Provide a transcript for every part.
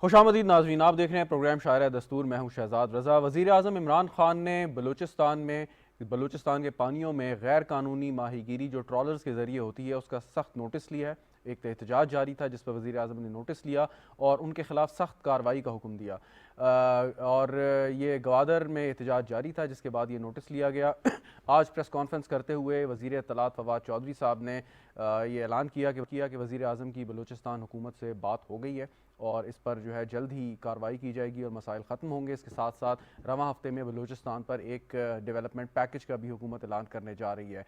खुशामदीद नाज़रीन, आप देख रहे हैं प्रोग्राम शायर दस्तूर। मैं हूं शहजाद रज़ा। वज़ीर आज़म इमरान खान ने बलूचिस्तान के पानियों में गैर कानूनी माहीगीरी जो ट्रॉलर्स के ज़रिए होती है उसका सख्त नोटिस लिया है। एक एहतजाज जारी था जिस पर वज़ीर आज़म ने नोटिस लिया और उनके ख़िलाफ़ सख्त कार्रवाई का हुक्म दिया। और ये गवादर में एहतजाज जारी था जिसके बाद ये नोटिस लिया गया। आज प्रेस कॉन्फ्रेंस करते हुए वज़ीर इत्तलात फवाद चौधरी साहब ने ये ऐलान किया कि वज़ीर आज़म की बलूचिस्तान हुकूमत से बात हो गई है और इस पर जो है जल्द ही कार्रवाई की जाएगी और मसाइल ख़त्म होंगे। इसके साथ साथ रवां हफ्ते में बलूचिस्तान पर एक डेवलपमेंट पैकेज का भी हुकूमत ऐलान करने जा रही है।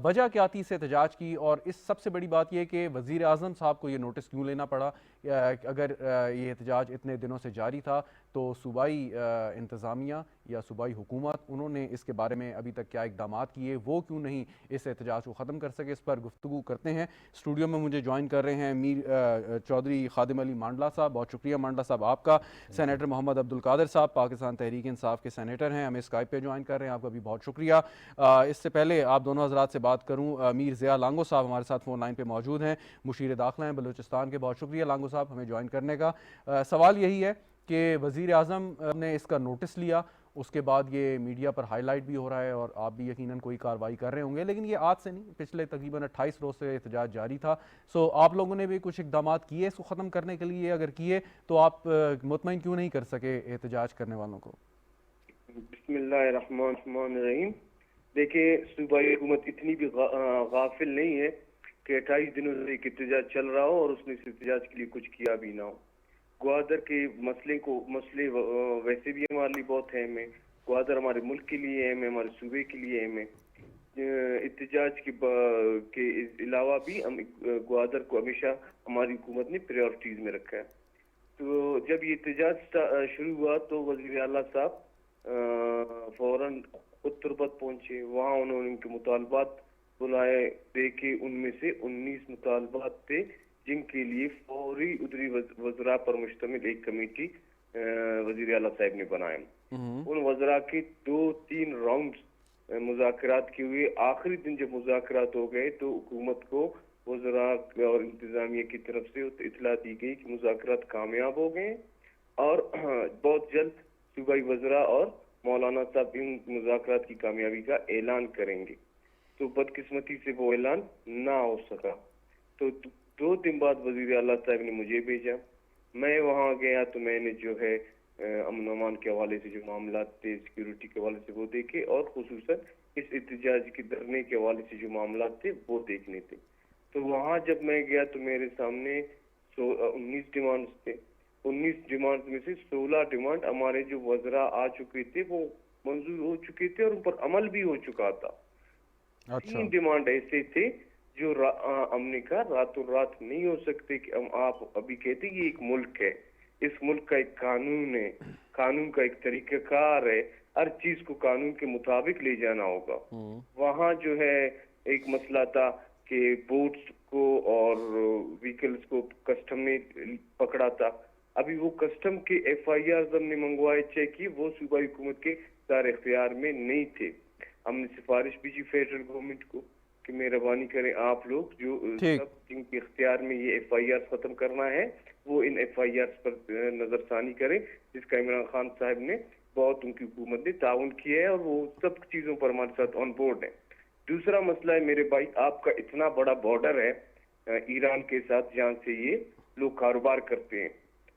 वजह क्या थी इस एहतजाज की, और इस सबसे बड़ी बात यह कि वज़ीर आज़म साहब को ये नोटिस क्यों लेना पड़ा। अगर ये एहतजाज इतने दिनों से जारी था तो सूबाई इंतज़ामिया या सूबाई हुकूमत उन्होंने इसके बारे में अभी तक क्या इकदाम किए, वो क्यों नहीं इस एहतजाज को ख़त्म कर सके। इस पर गुफ्तगू करते हैं। स्टूडियो में मुझे ज्वाइन कर रहे हैं मीर चौधरी खादिम अली मांडला साहब। बहुत शुक्रिया मांडला साहब आपका। सेनेटर मोहम्मद अब्दुल कादिर साहब पाकिस्तान तहरीक इंसाफ के सेनेटर हैं, हमें स्काइप पे ज्वाइन कर रहे हैं, आपका भी बहुत शुक्रिया। इससे पहले आप दोनों हजरात से बात करूँ, मीर ज़िया लांगो साहब हमारे साथ फ़ोन लाइन पर मौजूद हैं, मुशीर दाखिला हैं बलूचिस्तान के। बहुत शुक्रिया लांगो साहब हमें ज्वाइन करने का। सवाल यही है कि वज़ीर आज़म ने इसका नोटिस लिया, उसके बाद ये मीडिया पर हाईलाइट भी हो रहा है और आप भी यकीनन कोई कार्रवाई कर रहे होंगे, लेकिन ये आज से नहीं, पिछले तकरीबन 28 रोज़ से एहतजाज जारी था। सो आप लोगों ने भी कुछ इकदाम किए इसको ख़त्म करने के लिए? अगर किए तो आप मुतमईन क्यों नहीं कर सके एहतजाज करने वालों को? बिस्मिल्लाहिर्रहमानिर्रहीम। देखिए, सूबाई हुकूमत इतनी भी गाफिल नहीं है कि 28 दिनों से एक एहतजाज चल रहा हो और उसने इस एहतजाज के लिए कुछ किया भी ना हो। ग्वादर के मसले वैसे भी हमारे लिए बहुत अहम है। ग्वादर हमारे मुल्क के लिए अहम है, हमारे सूबे के लिए अहम है। एहतजाज के अलावा भी हम ग्वादर को हमेशा हमारी हुकूमत ने प्रायोरिटीज में रखा है। तो जब ये एहतजाज शुरू हुआ तो वज़ीर आला साहब फौरन उत्तरबत पहुंचे। वहाँ उन्होंने उनके मुतालबात बुलाए, देखे। उनमें से 19 मुतालबात थे जिनके लिए फौरी उधरी वज़रा पर मुश्तमिल एक कमेटी वज़ीर आला साहब ने बनाए। उन वज़रा के 2-3 राउंड मुज़ाकरात के हुए। आखिरी दिन जब मुज़ाकरात हो गए तो हुकूमत को वज़रा और इंतज़ामिया की तरफ से इत्तला दी गई कि मुज़ाकरात कामयाब हो गए और बहुत जल्द सूबाई वज़रा और मौलाना साहब इन मुज़ाकरात की कामयाबी का ऐलान करेंगे। तो बदकिस्मती से वो ऐलान ना हो सका। तो 2 दिन बाद वज़ीर आला साहब ने मुझे भेजा। मैं वहाँ गया तो मैंने जो है अमन अमान के हवाले से जो मामला थे, सिक्योरिटी के हवाले से वो देखे और खुसूसन इस एहतजाज के धरने के हवाले से जो मामला थे वो देखने थे। तो वहाँ जब मैं गया तो मेरे सामने 19 डिमांड्स थे। 19 डिमांड में से 16 डिमांड हमारे जो वज़रा आ चुके थे वो मंजूर हो चुके थे और उन पर अमल भी हो चुका था। 3 डिमांड ऐसे थे जो हमने कहा रातों रात नहीं हो सकते कि हम आप अभी कहते ये एक मुल्क है, इस मुल्क का एक कानून है, कानून का एक तरीकाकार है, हर चीज को कानून के मुताबिक ले जाना होगा। वहाँ जो है एक मसला था कि बोट्स को और व्हीकल्स को कस्टम ने पकड़ा था। अभी वो कस्टम के FIR हमने मंगवाए, चेक किए, वो सूबाई हुकूमत के दार इख्तियार में नहीं थे। हमने सिफारिश भी की फेडरल गवर्नमेंट को कि मेहरबानी करें आप लोग जो सब जिनके इख्तियार में ये FIR खत्म करना है वो इन FIR पर नजरसानी करें, जिसका इमरान खान साहब ने बहुत उनकी हुकूमत ने ताउन किया है और वो सब चीजों पर हमारे साथ ऑन बोर्ड है। दूसरा मसला है मेरे भाई, आपका इतना बड़ा बॉर्डर है ईरान के साथ जहाँ से ये लोग कारोबार करते हैं।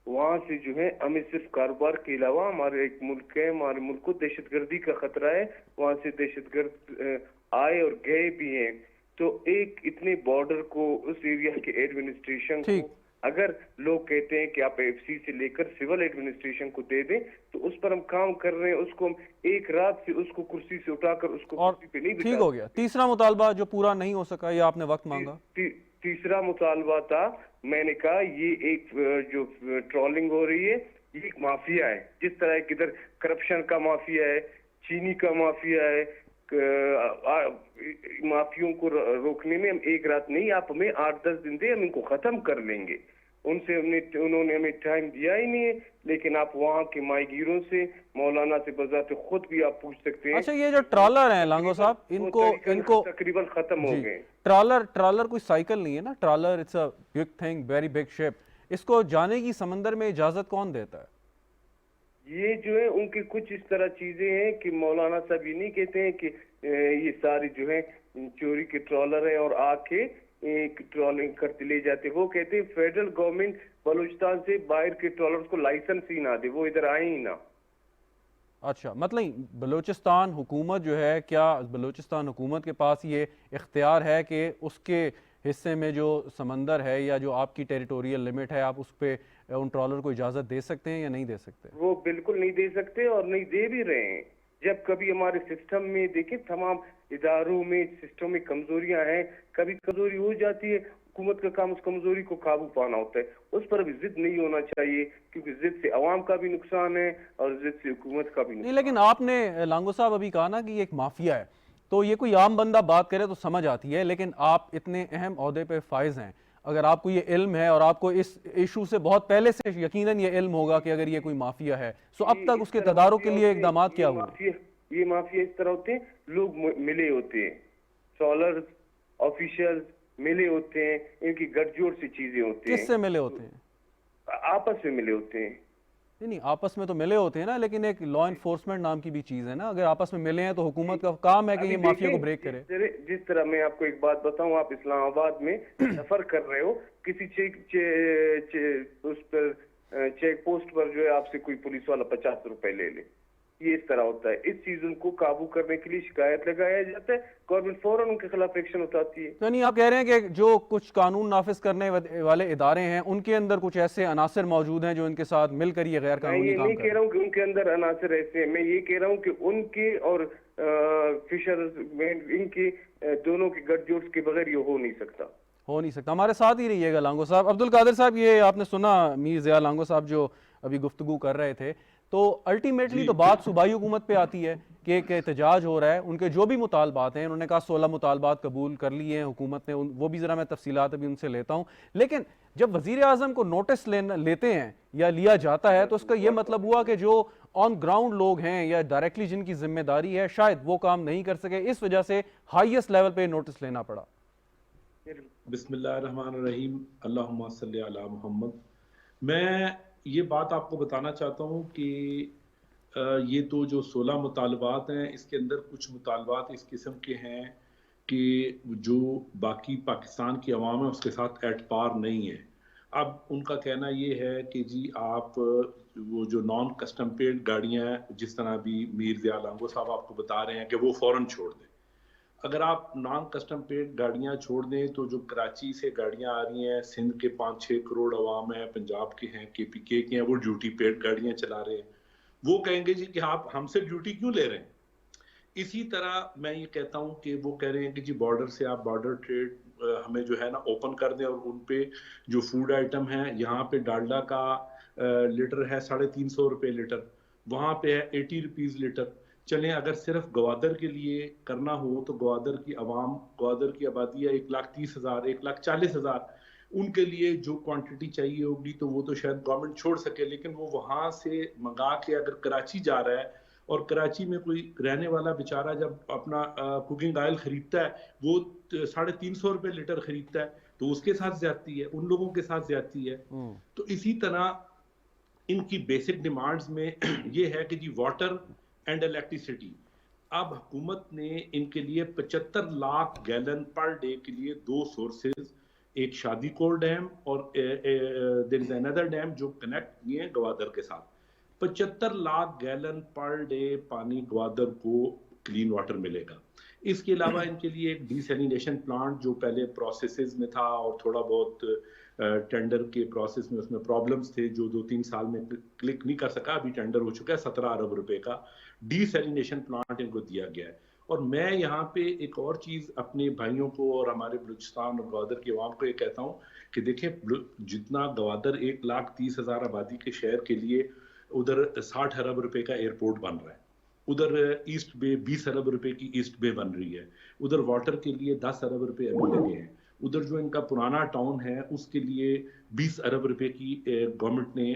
वहाँ से जो है हमें सिर्फ कारोबार के अलावा हमारे एक मुल्क है, हमारे मुल्क को दहशतगर्दी का खतरा है। वहाँ से दहशतगर्द आए और गए भी हैं। तो एक इतने बॉर्डर को, उस एरिया के एडमिनिस्ट्रेशन को, अगर लोग कहते हैं कि आप FC से लेकर सिविल एडमिनिस्ट्रेशन को दे दें तो उस पर हम काम कर रहे हैं। उसको हम एक रात से उसको कुर्सी से उठाकर उसको कुर्सी पे नहीं बिठा। ठीक हो गया। तीसरा मुतालबा जो पूरा नहीं हो सका, ये आपने वक्त मांगा। तीसरा मुतालबा था, मैंने कहा ये एक जो ट्रोलिंग हो रही है ये एक माफिया है। जिस तरह किधर करप्शन का माफिया है, चीनी का माफिया है, माफियों को रोकने में हम एक रात नहीं, आप हमें 8-10 दिन दे, हम इनको खत्म कर लेंगे। उन्होंने हमें टाइम दिया ही नहीं है। लेकिन आप वहाँ के माहीगीरों से, मौलाना से बजाते खुद भी आप पूछ सकते हैं। अच्छा, ये जो ट्रॉलर हैं लांगो साहब, इनको तकरीबन खत्म हो गए। ट्रॉलर कोई साइकिल नहीं है ना, trawler it's a big thing, very big ship. इसको जाने की समंदर में इजाज़त कौन देता है? ये जो है उनकी कुछ इस तरह चीजें हैं कि मौलाना साहब ये नहीं कहते हैं कि ये सारी जो है चोरी के ट्रॉलर हैं और आके एक ट्रॉलिंग करते ले जाते। वो कहते हैं फेडरल गवर्नमेंट बलूचिस्तान से बाहर के ट्रॉलर्स को लाइसेंस ही ना दे, वो इधर आए ही ना। अच्छा, मतलब बलूचिस्तान हुकूमत जो है, क्या बलूचिस्तान हुकूमत के पास ये इख्तियार है कि उसके हिस्से में जो समंदर है या जो आपकी टेरिटोरियल लिमिट है, आप उस पर उन ट्रॉलर को इजाज़त दे सकते हैं या नहीं दे सकते? वो बिल्कुल नहीं दे सकते और नहीं दे भी रहे हैं। जब कभी हमारे सिस्टम में देखें, तमाम इदारों में सिस्टम में कमजोरियां हैं, कभी कमजोरी हो जाती है, हुकूमत का काम उस कमजोरी को काबू पाना होता है। उस पर भी जिद नहीं होना चाहिए, क्योंकि जिद से अवाम का भी नुकसान है और जिद से हुकूमत का भी नहीं, नुकसान। लेकिन आपने लांगो साहब अभी कहा ना कि ये एक माफिया है, तो ये कोई आम बंदा बात करे तो समझ आती है, लेकिन आप इतने अहम ओहदे पे फाइज हैं, अगर आपको ये इल्म है और आपको इस इशू से बहुत पहले से यकीनन ये इल्म होगा कि अगर ये कोई माफिया है, तो अब तक उसके तदारुक के लिए इकदाम क्या हुए? ये माफिया इस तरह होते हैं, लोग मिले होते हैं, ट्रॉलर्स ऑफिशियल्स मिले होते हैं, इनकी गठजोड़ से चीजें होती हैं। किससे मिले होते हैं? आपस में मिले होते हैं। नहीं नहीं, आपस में तो मिले होते हैं ना, लेकिन एक लॉ इन्फोर्समेंट नाम की भी चीज है ना, अगर आपस में मिले हैं तो हुकूमत का काम है कि ये माफिया को ब्रेक करे। जिस तरह मैं आपको एक बात बताऊं, आप इस्लामाबाद में सफर कर रहे हो, किसी उस पर चेक पोस्ट पर जो है आपसे कोई पुलिस वाला 50 रुपए ले ले, ये इस तरह होता है। इस चीजों को काबू करने के लिए शिकायत लगाया जाता है, गवर्नमेंट फौरन उनके खिलाफ एक्शन उठाती है। यानी आप कह रहे हैं कि जो कुछ कानून नाफिज करने वाले इदारे हैं, उनके अंदर कुछ ऐसे अनासर मौजूद हैं जो इनके साथ मिलकर ये गैर कानूनी काम कर रहे हैं? मैं ये नहीं कह रहा हूँ कि उनके अंदर अनासर ऐसे हैं, मैं ये कह रहा हूँ कि उनके और फिशर्स में इनके दोनों की गठजोड़ के बगैर ये हो नहीं सकता। हो नहीं सकता। हमारे साथ ही रहिएगा लांगो साहब। अब्दुल कादिर साहब, ये आपने सुना मीर ज़िया लांगो साहब जो अभी गुफ्तगू कर रहे थे, तो अल्टीमेटली तो बात सूबाई हुकूमत पे आती है कि एक एहतजाज हो रहा है, उनके जो भी मुतालबात हैं, उन्होंने कहा 16 मुतालबात कबूल कर लिए हैं हुकूमत ने, वो भी ज़रा मैं तफसीलात अभी उनसे लेता हूँ। लेकिन जब वज़ीर आज़म को नोटिस लेते हैं या लिया जाता है, तो उसका ये मतलब हुआ कि जो ऑन ग्राउंड लोग हैं या डायरेक्टली जिनकी जिम्मेदारी है, शायद वो काम नहीं कर सके, इस वजह से हाईएस्ट लेवल पे नोटिस लेना पड़ा। बिस्मिल्लाहिर्रहमानिर्रहीम, अल्लाहुम्मा सल्ली अला मुहम्मद। मैं ये बात आपको बताना चाहता हूँ कि ये तो जो 16 मुतालबात हैं, इसके अंदर कुछ मुतालबात इस किस्म के हैं कि जो बाकी पाकिस्तान की अवाम है उसके साथ एट पार नहीं है। अब उनका कहना ये है कि जी आप वो जो नॉन कस्टम पेड गाड़ियाँ, जिस तरह अभी मीर ज़िया लांगो साहब आपको बता रहे हैं कि वो फ़ौरन छोड़ दें। अगर आप नॉन कस्टम पेड गाड़ियाँ छोड़ दें तो जो कराची से गाड़ियाँ आ रही हैं, सिंध के 5-6 करोड़ अवाम है, पंजाब के हैं, KPK के हैं, वो ड्यूटी पेड गाड़ियाँ चला रहे हैं। वो कहेंगे जी कि आप हमसे ड्यूटी क्यों ले रहे हैं? इसी तरह मैं ये कहता हूँ कि वो कह रहे हैं कि जी बॉर्डर से आप बॉर्डर ट्रेड हमें जो है ना ओपन कर दें, और उन पे जो फूड आइटम है, यहाँ पे डालडा का लीटर है 350 रुपये लीटर, वहाँ पे है 80 रुपीज़ लीटर। चलें, अगर सिर्फ गवादर के लिए करना हो तो गवादर की आवाम, गवादर की आबादी है 1,30,000, 1,40,000, उनके लिए जो क्वांटिटी चाहिए होगी तो वो तो शायद गवर्नमेंट छोड़ सके, लेकिन वो वहाँ से मंगा के अगर कराची जा रहा है, और कराची में कोई रहने वाला बेचारा जब अपना कुकिंग ऑयल खरीदता है वो 350 रुपये लीटर खरीदता है, तो उसके साथ ज्यादती है, उन लोगों के साथ ज्यादती है। तो इसी तरह इनकी बेसिक डिमांड्स में ये है कि जी वाटर एंड इलेक्ट्रिसिटी। अब हुकूमत ने इनके लिए 75 लाख गैलन पर डे के लिए 2 सोर्सेज, एक शादीकोट डैम और देयर इज अनदर डैम जो कनेक्ट किए हैं गवादर के साथ। 75 लाख गैलन पर डे पानी गवादर को क्लीन वाटर मिलेगा। इसके अलावा इनके लिए एक डिसैलिनेशन प्लांट जो पहले प्रोसेसेस में था और थोड़ा बहुत टेंडर के प्रोसेस में उसमें प्रॉब्लम्स थे जो 2-3 साल में क्लिक नहीं कर सका, अभी टेंडर हो चुका है, 17 अरब रुपए का डिसैलिनेशन प्लांट इनको दिया गया है। और मैं यहाँ पे एक और चीज़ अपने भाइयों को और हमारे बलूचिस्तान और गवादर की आवाम को ये कहता हूँ कि देखें, जितना गवादर 1,30,000 आबादी के शहर के लिए उधर 60 अरब रुपए का एयरपोर्ट बन रहा है, उधर ईस्ट बे 20 अरब रुपए की ईस्ट बे बन रही है, उधर वाटर के लिए 10 अरब रुपए अभी लगे हैं, उधर जो इनका पुराना टाउन है उसके लिए 20 अरब रुपए की गवर्नमेंट ने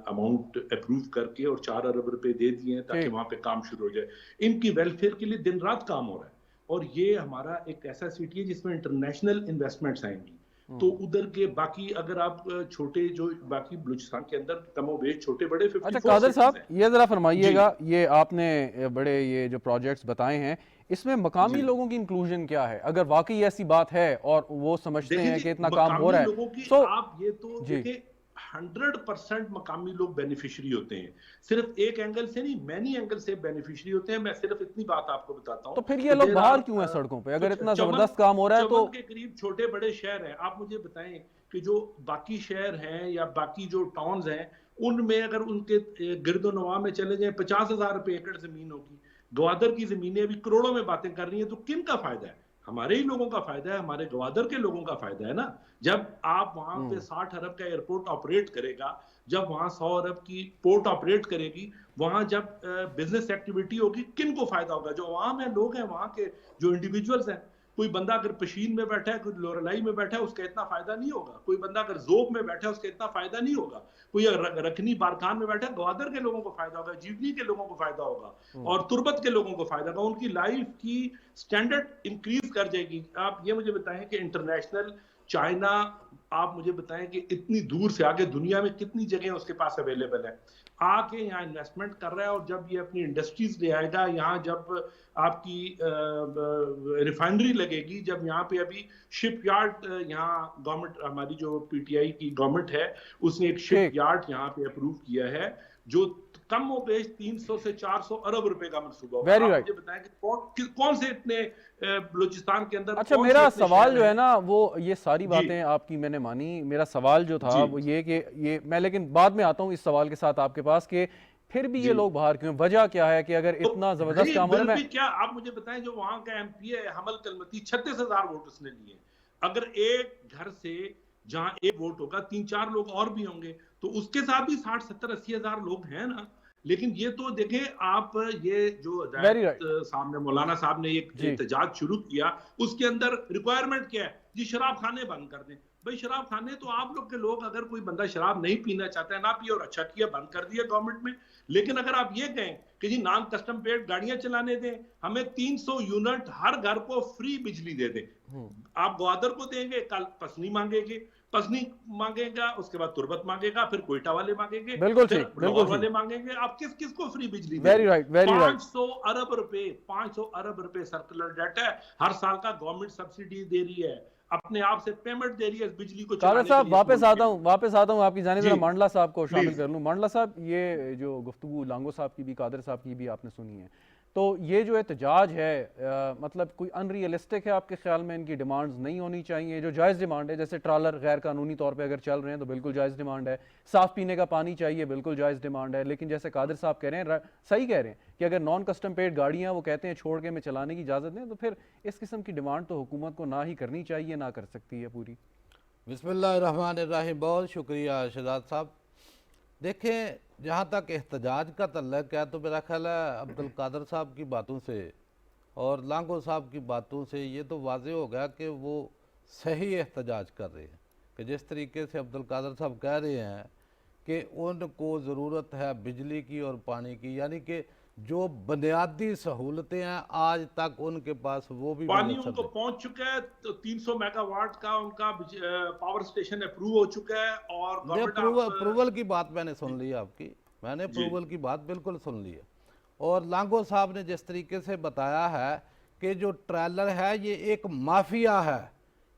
अमाउंट अप्रूव करके और 4 अरब रुपए दे दिए हैं ताकि वहां पे काम शुरू हो जाए। इनकी वेलफेयर के लिए दिन रात काम हो रहा है, और ये हमारा एक ऐसा सिटी है जिसमें इंटरनेशनल इन्वेस्टमेंट्स आएंगी। तो उधर के बाकी अगर आप छोटे जो बाकी बलूचिस्तान के अंदर कमोबेश छोटे बड़े अच्छा 54 कादर cities साहब, हैं। ये ज़रा जी फरमाइएगा, ये आपने बड़े ये जो प्रोजेक्ट्स बताए हैं, इसमें मकामी जी लोगों की इंक्लूजन क्या है? अगर वाकई ऐसी बात है और वो समझते देखिए हैं जी, कि इतना काम हो मकामी रहा है, लोगों की सो आप ये तो जी, देखें 100% मकामी लोग बेनिफिशियरी होते हैं। सिर्फ एक एंगल से नहीं, मैनी एंगल से बेनिफिशियरी होते हैं। मैं सिर्फ इतनी बात आपको बताता तो हूँ फिर ये कि लोग देर बाहर आर क्यों हैं सड़कों पे? अगर कुछ इतना चमन जबरदस्त काम हो रहा है तो चमन के करीब छोटे बड़े शहर हैं। आप मुझे बताएं कि जो बाकी शहर हैं या बाकी जो टाउन्स हैं, उनमें अगर उनके गिरदोनवा में चले जाएं 50,000 रुपए एकड़ जमीन होगी। ग्वादर की जमीनें अभी करोड़ों में बातें कर रही हैं, तो किन का फायदा है? हमारे ही लोगों का फायदा है, हमारे ग्वादर के लोगों का फायदा है ना। जब आप वहां पे 60 अरब का एयरपोर्ट ऑपरेट करेगा, जब वहां 100 अरब की पोर्ट ऑपरेट करेगी, वहां जब बिजनेस एक्टिविटी होगी, किन को फायदा होगा? जो वहां में लोग हैं, वहां के जो इंडिविजुअल्स हैं। कोई बंदा अगर पशीन में बैठा है, कोई लोरलाई में बैठा है, उसका इतना फायदा नहीं होगा। कोई बंदा अगर जोब में बैठा है, उसका इतना फायदा नहीं होगा। कोई रखनी बारकान में बैठा है, ग्वादर के लोगों को फायदा होगा, जीवनी के लोगों को फायदा होगा और तुर्बत के लोगों को फायदा होगा। उनकी लाइफ की स्टैंडर्ड इंक्रीज कर जाएगी। आप ये मुझे बताएं कि इंटरनेशनल चाइना, आप मुझे बताएं कि इतनी दूर से आगे दुनिया में कितनी जगह उसके पास अवेलेबल है, आके यहाँ इन्वेस्टमेंट कर रहा है। और जब ये अपनी इंडस्ट्रीज ले आएगा यहाँ, जब आपकी रिफाइनरी लगेगी, जब यहाँ पे अभी शिप यार्ड, यहाँ गवर्नमेंट हमारी जो पीटीआई की गवर्नमेंट है, उसने एक शिप ठीक, यार्ड यहाँ पे अप्रूव किया है, जो कम हो बेश 300 से 400 अरब रुपए का मनसूबा होगा। वेरी आप राइट। मुझे बताएं कि कौन से इतने बलूचिस्तान के अंदर अच्छा, कौन से मेरा इतने सवाल शहर जो है हैं? ना, वो ये सारी जी बातें आपकी मैंने मानी। मेरा सवाल जो था जी वो ये कि ये मैं लेकिन बाद में आता हूँ इस सवाल के साथ आपके पास कि फिर भी ये जी लोग बाहर क्यों? वजह क्या है कि अगर तो इतना जबरदस्त भाई काम हो रहा बिल है? भी क्या, आप मुझे बताएं, जो वहां का एमपी है हमल कलमती, 36,000 वोट उसने लिए। अगर एक घर से जहां एक वोट होगा, 3-4 लोग और भी होंगे, तो उसके साथ भी 60-70-80,000 लोग हैं ना। लेकिन ये तो देखें आप, ये जो वेरी हदायत राइट। साहब ने, मौलाना साहब ने एक जी, एहतजाज शुरू किया, उसके अंदर रिक्वायरमेंट क्या है जी? शराब खाने बंद कर दें। भाई शराब खाने तो आप लोग के लोग, अगर कोई बंदा शराब नहीं पीना चाहता है ना पिए, और अच्छा किया बंद कर दिया गवर्नमेंट में। लेकिन अगर आप ये कहें कि जी नॉन कस्टम पेड गाड़ियां चलाने दें, हमें 300 यूनिट हर घर को फ्री बिजली दे दें, आप ग्वादर को देंगे, कल पसनी मांगेंगे, पसनी मांगेगा, उसके बाद तुर्बत मांगेगा, फिर कोयटा वाले मांगेंगे, बिल्कुल फिर ठीक, बिल्कुल लाहौर ठीक। वाले मांगेंगे। आप किस किस को फ्री बिजली वेरी देंगे? Right, very right. 500 अरब रुपए, 500 अरब रुपए सर्कुलर डेट है हर साल का। गवर्नमेंट सब्सिडी दे रही है, अपने आप से पेमेंट दे रही है बिजली को कादर चलाने के साहब, लिए इस मुल्क के लिए। वापस आता हूँ आपकी जानिब। जी जरा मांडला साहब को शामिल प्लीज। कर लूँ। मांडला साहब, ये जो गुफ्तगू लांगो साहब की भी, कादर साहब की भी आपने सुनी है, तो ये जो एहतजाज है, मतलब कोई अनरियलिस्टिक है आपके ख्याल में? इनकी डिमांड्स नहीं होनी चाहिए? जो जायज़ डिमांड है, जैसे ट्रालर गैर कानूनी तौर पे अगर चल रहे हैं तो बिल्कुल जायज़ डिमांड है, साफ़ पीने का पानी चाहिए, बिल्कुल जायज़ डिमांड है। लेकिन जैसे कादर साहब कह रहे हैं, सही कह रहे हैं कि अगर नॉन कस्टम पेड गाड़ियाँ वो कहते हैं छोड़ के हमें चलाने की इजाज़त दें, तो फिर इस किस्म की डिमांड तो हुकूमत को ना ही करनी चाहिए, ना कर सकती है पूरी। बिस्मिल्लाहिर्रहमानिर्रहीम। बहुत शुक्रिया शहजाद साहब। देखें, जहाँ तक एहतजाज का तल्लक है, तो मेरा ख्याल है अब्दुल कादर साहब की बातों से और लांगो साहब की बातों से ये तो वाज़े हो गया कि वो सही एहतजाज कर रहे हैं। कि जिस तरीके से अब्दुल कादर साहब कह रहे हैं कि उनको ज़रूरत है बिजली की और पानी की, यानी कि जो बुनियादी सहूलतें हैं आज तक उनके पास वो भी पानी मुयस्सर उनको नहीं। पहुंच चुका है, तो 300 मेगावाट का उनका पावर स्टेशन अप्रूव हो चुका है। और ये गवर्नमेंट अप्रूवल की बात मैंने सुन ली आपकी, मैंने अप्रूवल की बात बिल्कुल सुन ली है। और लांगो साहब ने जिस तरीके से बताया है कि जो ट्रेलर है ये एक माफिया है,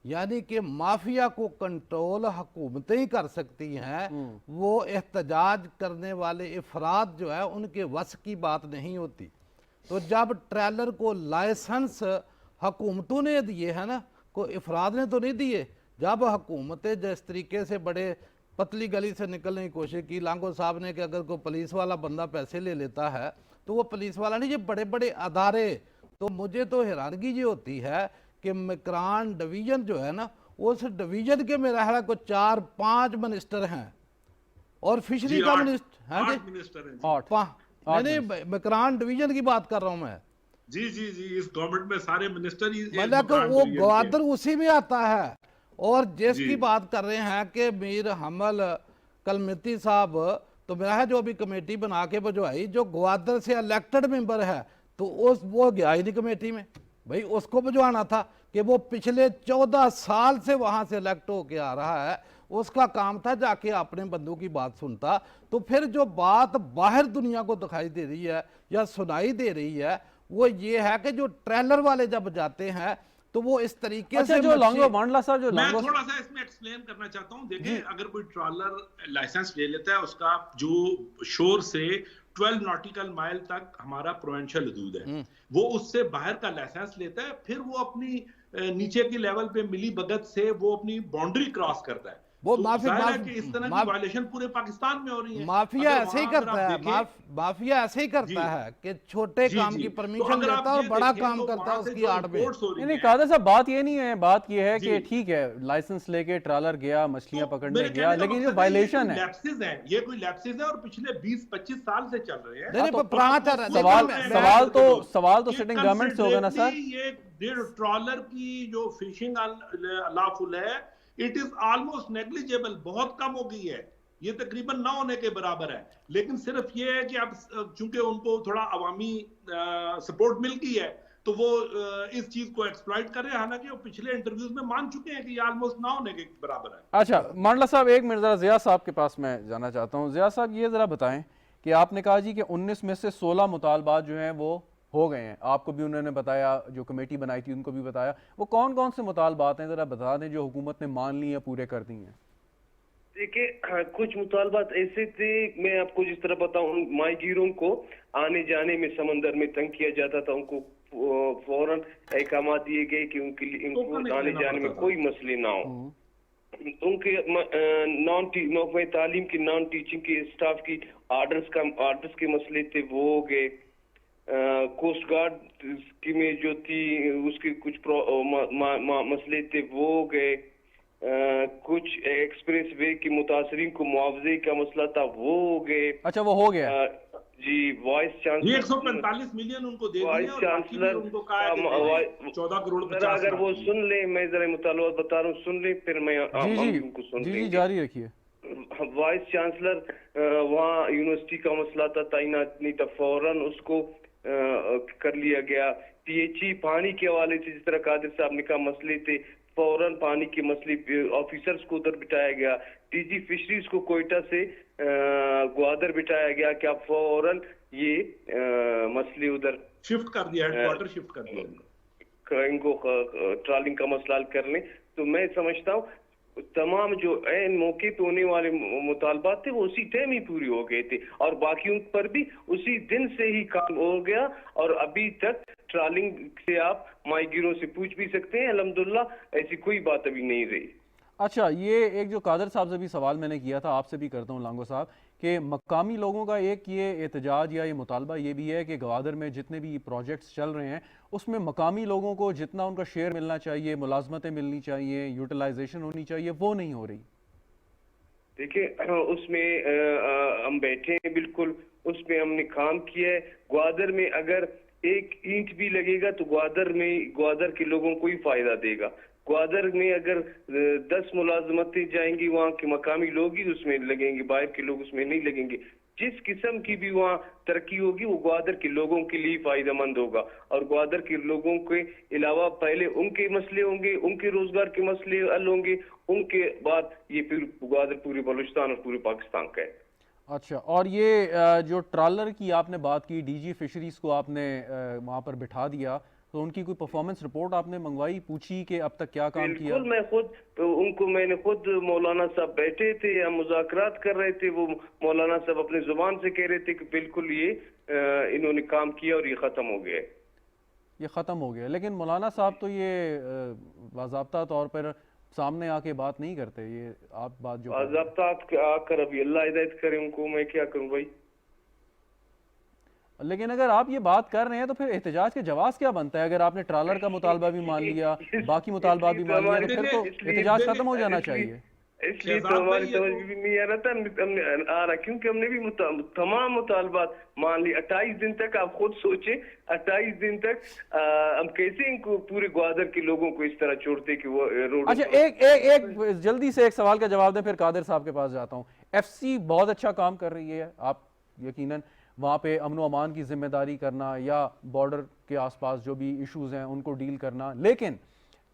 यानी कि माफिया को कंट्रोल हुकूमतें ही कर सकती हैं, वो एहतजाज करने वाले अफराद जो है उनके वस की बात नहीं होती। तो जब ट्रेलर को लाइसेंस हुकूमतों ने दिए हैं ना, कोई अफराद ने तो नहीं दिए। जब हुकूमतें जिस तरीके से बड़े पतली गली से निकलने की कोशिश की, लांगो साहब ने कि अगर कोई पुलिस वाला बंदा पैसे ले लेता है तो वो पुलिस वाला नहीं, ये बड़े बड़े अदारे। तो मुझे तो हैरानगी ये होती है कि मकरान डिवीज़न जो है ना, उस डिवीज़न के मेरा ख्याल को 4-5 मिनिस्टर हैं और फिशरी का मिनिस्टर है जी, मिनिस्टर हैं। 8 जी मकरान डिवीज़न की बात कर रहा हूँ मैं। जी जी जी, इस गवर्नमेंट में सारे मिनिस्टर ही मतलब कि वो ग्वादर उसी में आता है। और जिसकी जी बात कर रहे हैं कि मीर हमल कलमती साहब, तो मेरा है जो अभी कमेटी बना के वो जो आई, जो ग्वादर से इलेक्टेड मेंबर है, तो उस वो गया ही नहीं कमेटी में। भाई उसको भिजवाना था कि वो पिछले 14 साल से वहां से इलेक्ट होके आ रहा है, उसका काम था जाके अपने बंदों की बात सुनता। तो फिर जो बात बाहर दुनिया को दिखाई दे रही है या सुनाई दे रही है वो ये है कि जो ट्रेलर वाले जब जाते हैं तो वो इस तरीके अच्छा, से जो लांगो मांडला साहब, जो मैं लांगो थोड़ा सा इसमें एक्सप्लेन करना चाहता हूं। देखिए, अगर कोई ट्रॉलर लाइसेंस ले लेता है, उसका जो शोर से 12 नॉटिकल माइल तक हमारा प्रोविंशियल हदूद है, वो उससे बाहर का लाइसेंस लेता है, फिर वो अपनी नीचे की लेवल पे मिली भगत से वो अपनी बाउंड्री क्रॉस करता है। वो तो जाहिर है कि इस तरह की वायलेशन पूरे पाकिस्तान में हो रही है। माफिया अगर ऐसे ही वहां करता अगर आप है, देखें- माफिया ऐसे ही करता है कि छोटे जी, काम जी। की तो परमिशन अगर आप लेता है और ये बड़ा देखें काम तो करता है वहां से उसकी जो आड़ में। रिपोर्ट्स हो रही नहीं, हैं- कादर साहब, बात ये नहीं है, बात ये है कि जी। ठीक है लाइसेंस लेके ट्रॉलर गया, मछलियां तो पकड़ने मेरे गया, कहने का लेकिन जो मकसद है, वायलेशन है, लैप्सेस हैं, ये कोई लैप्सेस है और पिछले 20-25 साल से चल रहे हैं। नहीं, तो पुराना चल रहा है। सवाल देखिए, सवाल तो सिटिंग गवर्नमेंट से होगा ना सर। ये ट्रॉलर की जो फिशिंग लॉफुल है, इट इज ऑलमोस्ट नेग्लिजिबल, बहुत कम हो गई है, ये तकरीबन ना होने के बराबर है। लेकिन सिर्फ ये है कि अब चूंकि उनको थोड़ा अवामी सपोर्ट मिल गई है तो वो इस चीज को एक्सप्लॉइट कर रहे हैं, हालांकि वो पिछले इंटरव्यूज में मान चुके हैं कि ये ऑलमोस्ट ना होने के बराबर है। अच्छा मांडला साहब, एक मिनट जरा जिया साहब के पास मैं जाना चाहता हूँ। जिया साहब, ये जरा बताएं कि आपने कहा जी कि 19 में से 16 मुतालबात जो हैं वो हो गए हैं, आपको भी उन्होंने बताया, जो कमेटी बनाई थी उनको भी बताया, वो कौन कौन से मुतालबात हैं जरा बता दें जो हुकूमत ने मान ली है, पूरे कर दी हैं। देखिए, कुछ मुतालबात ऐसे थे, मैं आपको जिस तरह बताऊं, माहीगीरों को आने जाने में समंदर में तंग किया जाता था, उनको फौरन अहकाम दिए गए कि उनको आने जाने में कोई मसले ना हो। उनके महकमे तालीम की नॉन टीचिंग के स्टाफ की आर्डर्स के मसले थे, वो हो गए। कोस्ट गार्ड की में जो थी उसके कुछ मसले थे, वो हो गए। कुछ एक्सप्रेस वे के मुतासरीन को मुआवजे का मसला था, वो हो गए। अच्छा, वो हो गया। जी, वाइस चांसलर 145 मिलियन उनको दे दिए वाइस और बाकी भी उनको कहा है कि 14 करोड़ 50 अगर वो लाख सुन ले, मैं जरा मुतालबात बता रहा हूँ, सुन ले, फिर मैं उनको सुन जी लेंगे। जारी रखिए। वाइस चांसलर वहाँ यूनिवर्सिटी का मसला था, तैनात नहीं था, फौरन उसको कर लिया गया। पीएचई पानी के हवाले से जिस तरह कादिर साहब ने कहा मसले थे, फौरन पानी के मसले ऑफिसर्स को उधर बिठाया गया। डीजी फिशरीज को कोयटा से ग्वादर बिठाया गया कि आप फौरन ये मसले उधर शिफ्ट कर दिया, हेडक्वार्टर शिफ्ट कर दिया, इनको ट्रॉलिंग का मसला हल कर लें। तो मैं समझता हूँ तमाम जो एन मौके पे होने वाले मुतालबात थे वो उसी टाइम ही पूरी हो गए थे, और बाकियों पर भी उसी दिन से ही काम हो गया, और अभी तक ट्रॉलिंग से आप माहीगीरों से पूछ भी सकते हैं। अल्हम्दुलिल्लाह ऐसी कोई बात अभी नहीं रही। अच्छा, ये एक जो कादर साहब से भी सवाल मैंने किया था, आपसे भी करता हूँ लांगो साहब, कि मकामी लोगों का एक ये एहतजाज या ये मुतालबा ये भी है कि गवादर में जितने भी प्रोजेक्ट्स चल रहे हैं उसमें मकामी लोगों को जितना उनका शेयर मिलना चाहिए, मुलाजमतें मिलनी चाहिए, यूटिलाइजेशन होनी चाहिए, वो नहीं हो रही। देखिए, उसमें हम बैठे हैं, बिल्कुल उसमें हमने काम किया है। ग्वादर में अगर एक ईंट भी लगेगा तो ग्वादर के लोगों को ही फायदा देगा। ग्वादर में अगर 10 मुलाजमतें जाएंगी, वहाँ के मकामी लोग ही उसमें लगेंगे, बाहर के लोग उसमें नहीं लगेंगे। जिस किस्म की भी वहाँ तरक्की होगी वो ग्वादर के लोगों के लिए फायदेमंद होगा, और ग्वादर के लोगों के अलावा पहले उनके मसले होंगे, उनके रोजगार के मसले हल होंगे, उनके बाद ये फिर ग्वादर पूरे बलूचिस्तान और पूरे पाकिस्तान का है। अच्छा, और ये जो ट्रॉलर की आपने बात की, डीजी फिशरीज को आपने वहाँ पर बिठा दिया, तो उनकी कोई परफॉर्मेंस रिपोर्ट आपने मंगवाई, पूछी कि अब तक क्या काम किया? बिल्कुल, मैंने खुद मौलाना साहब बैठे थे, हम मुज़ाकरात कर रहे थे, वो मौलाना साहब अपने जुबान से कह रहे थे कि बिल्कुल ये इन्होंने काम किया और ये खत्म हो गया। ये ख़त्म हो गया, लेकिन मौलाना साहब तो ये बाज़ाब्ता तौर पर सामने आके बात नहीं करते। ये आप बात जो बाज़ाब्ता आकर अभी अल्लाह हिदायत करे उनको, मैं क्या करूं भाई। लेकिन अगर आप ये बात कर रहे हैं तो फिर एहतजाज के जवाब क्या बनता है? अगर आपने ट्रॉलर का मुतालबा भी मान लिया, बाकी मुतालबा भी मान लिया, तो फिर तो एहतजाज खत्म हो जाना चाहिए। इसलिए तो हमारी समझ भी नहीं आ रहा था, हमने आ रहा क्योंकि हमने भी तमाम मुतालबात मान लिए। 28 दिन तक आप खुद सोचे, 28 दिन तक हम कैसे इनको पूरे ग्वादर के लोगों को इस तरह छोड़ते कि वो रोड। अच्छा, एक जल्दी से एक सवाल का जवाब दें, फिर कादिर साहब के पास जाता हूँ। FC बहुत अच्छा काम कर रही है, आप यकीनन वहाँ पे अमन व अमान की जिम्मेदारी करना या बॉर्डर के आसपास जो भी इश्यूज़ हैं उनको डील करना। लेकिन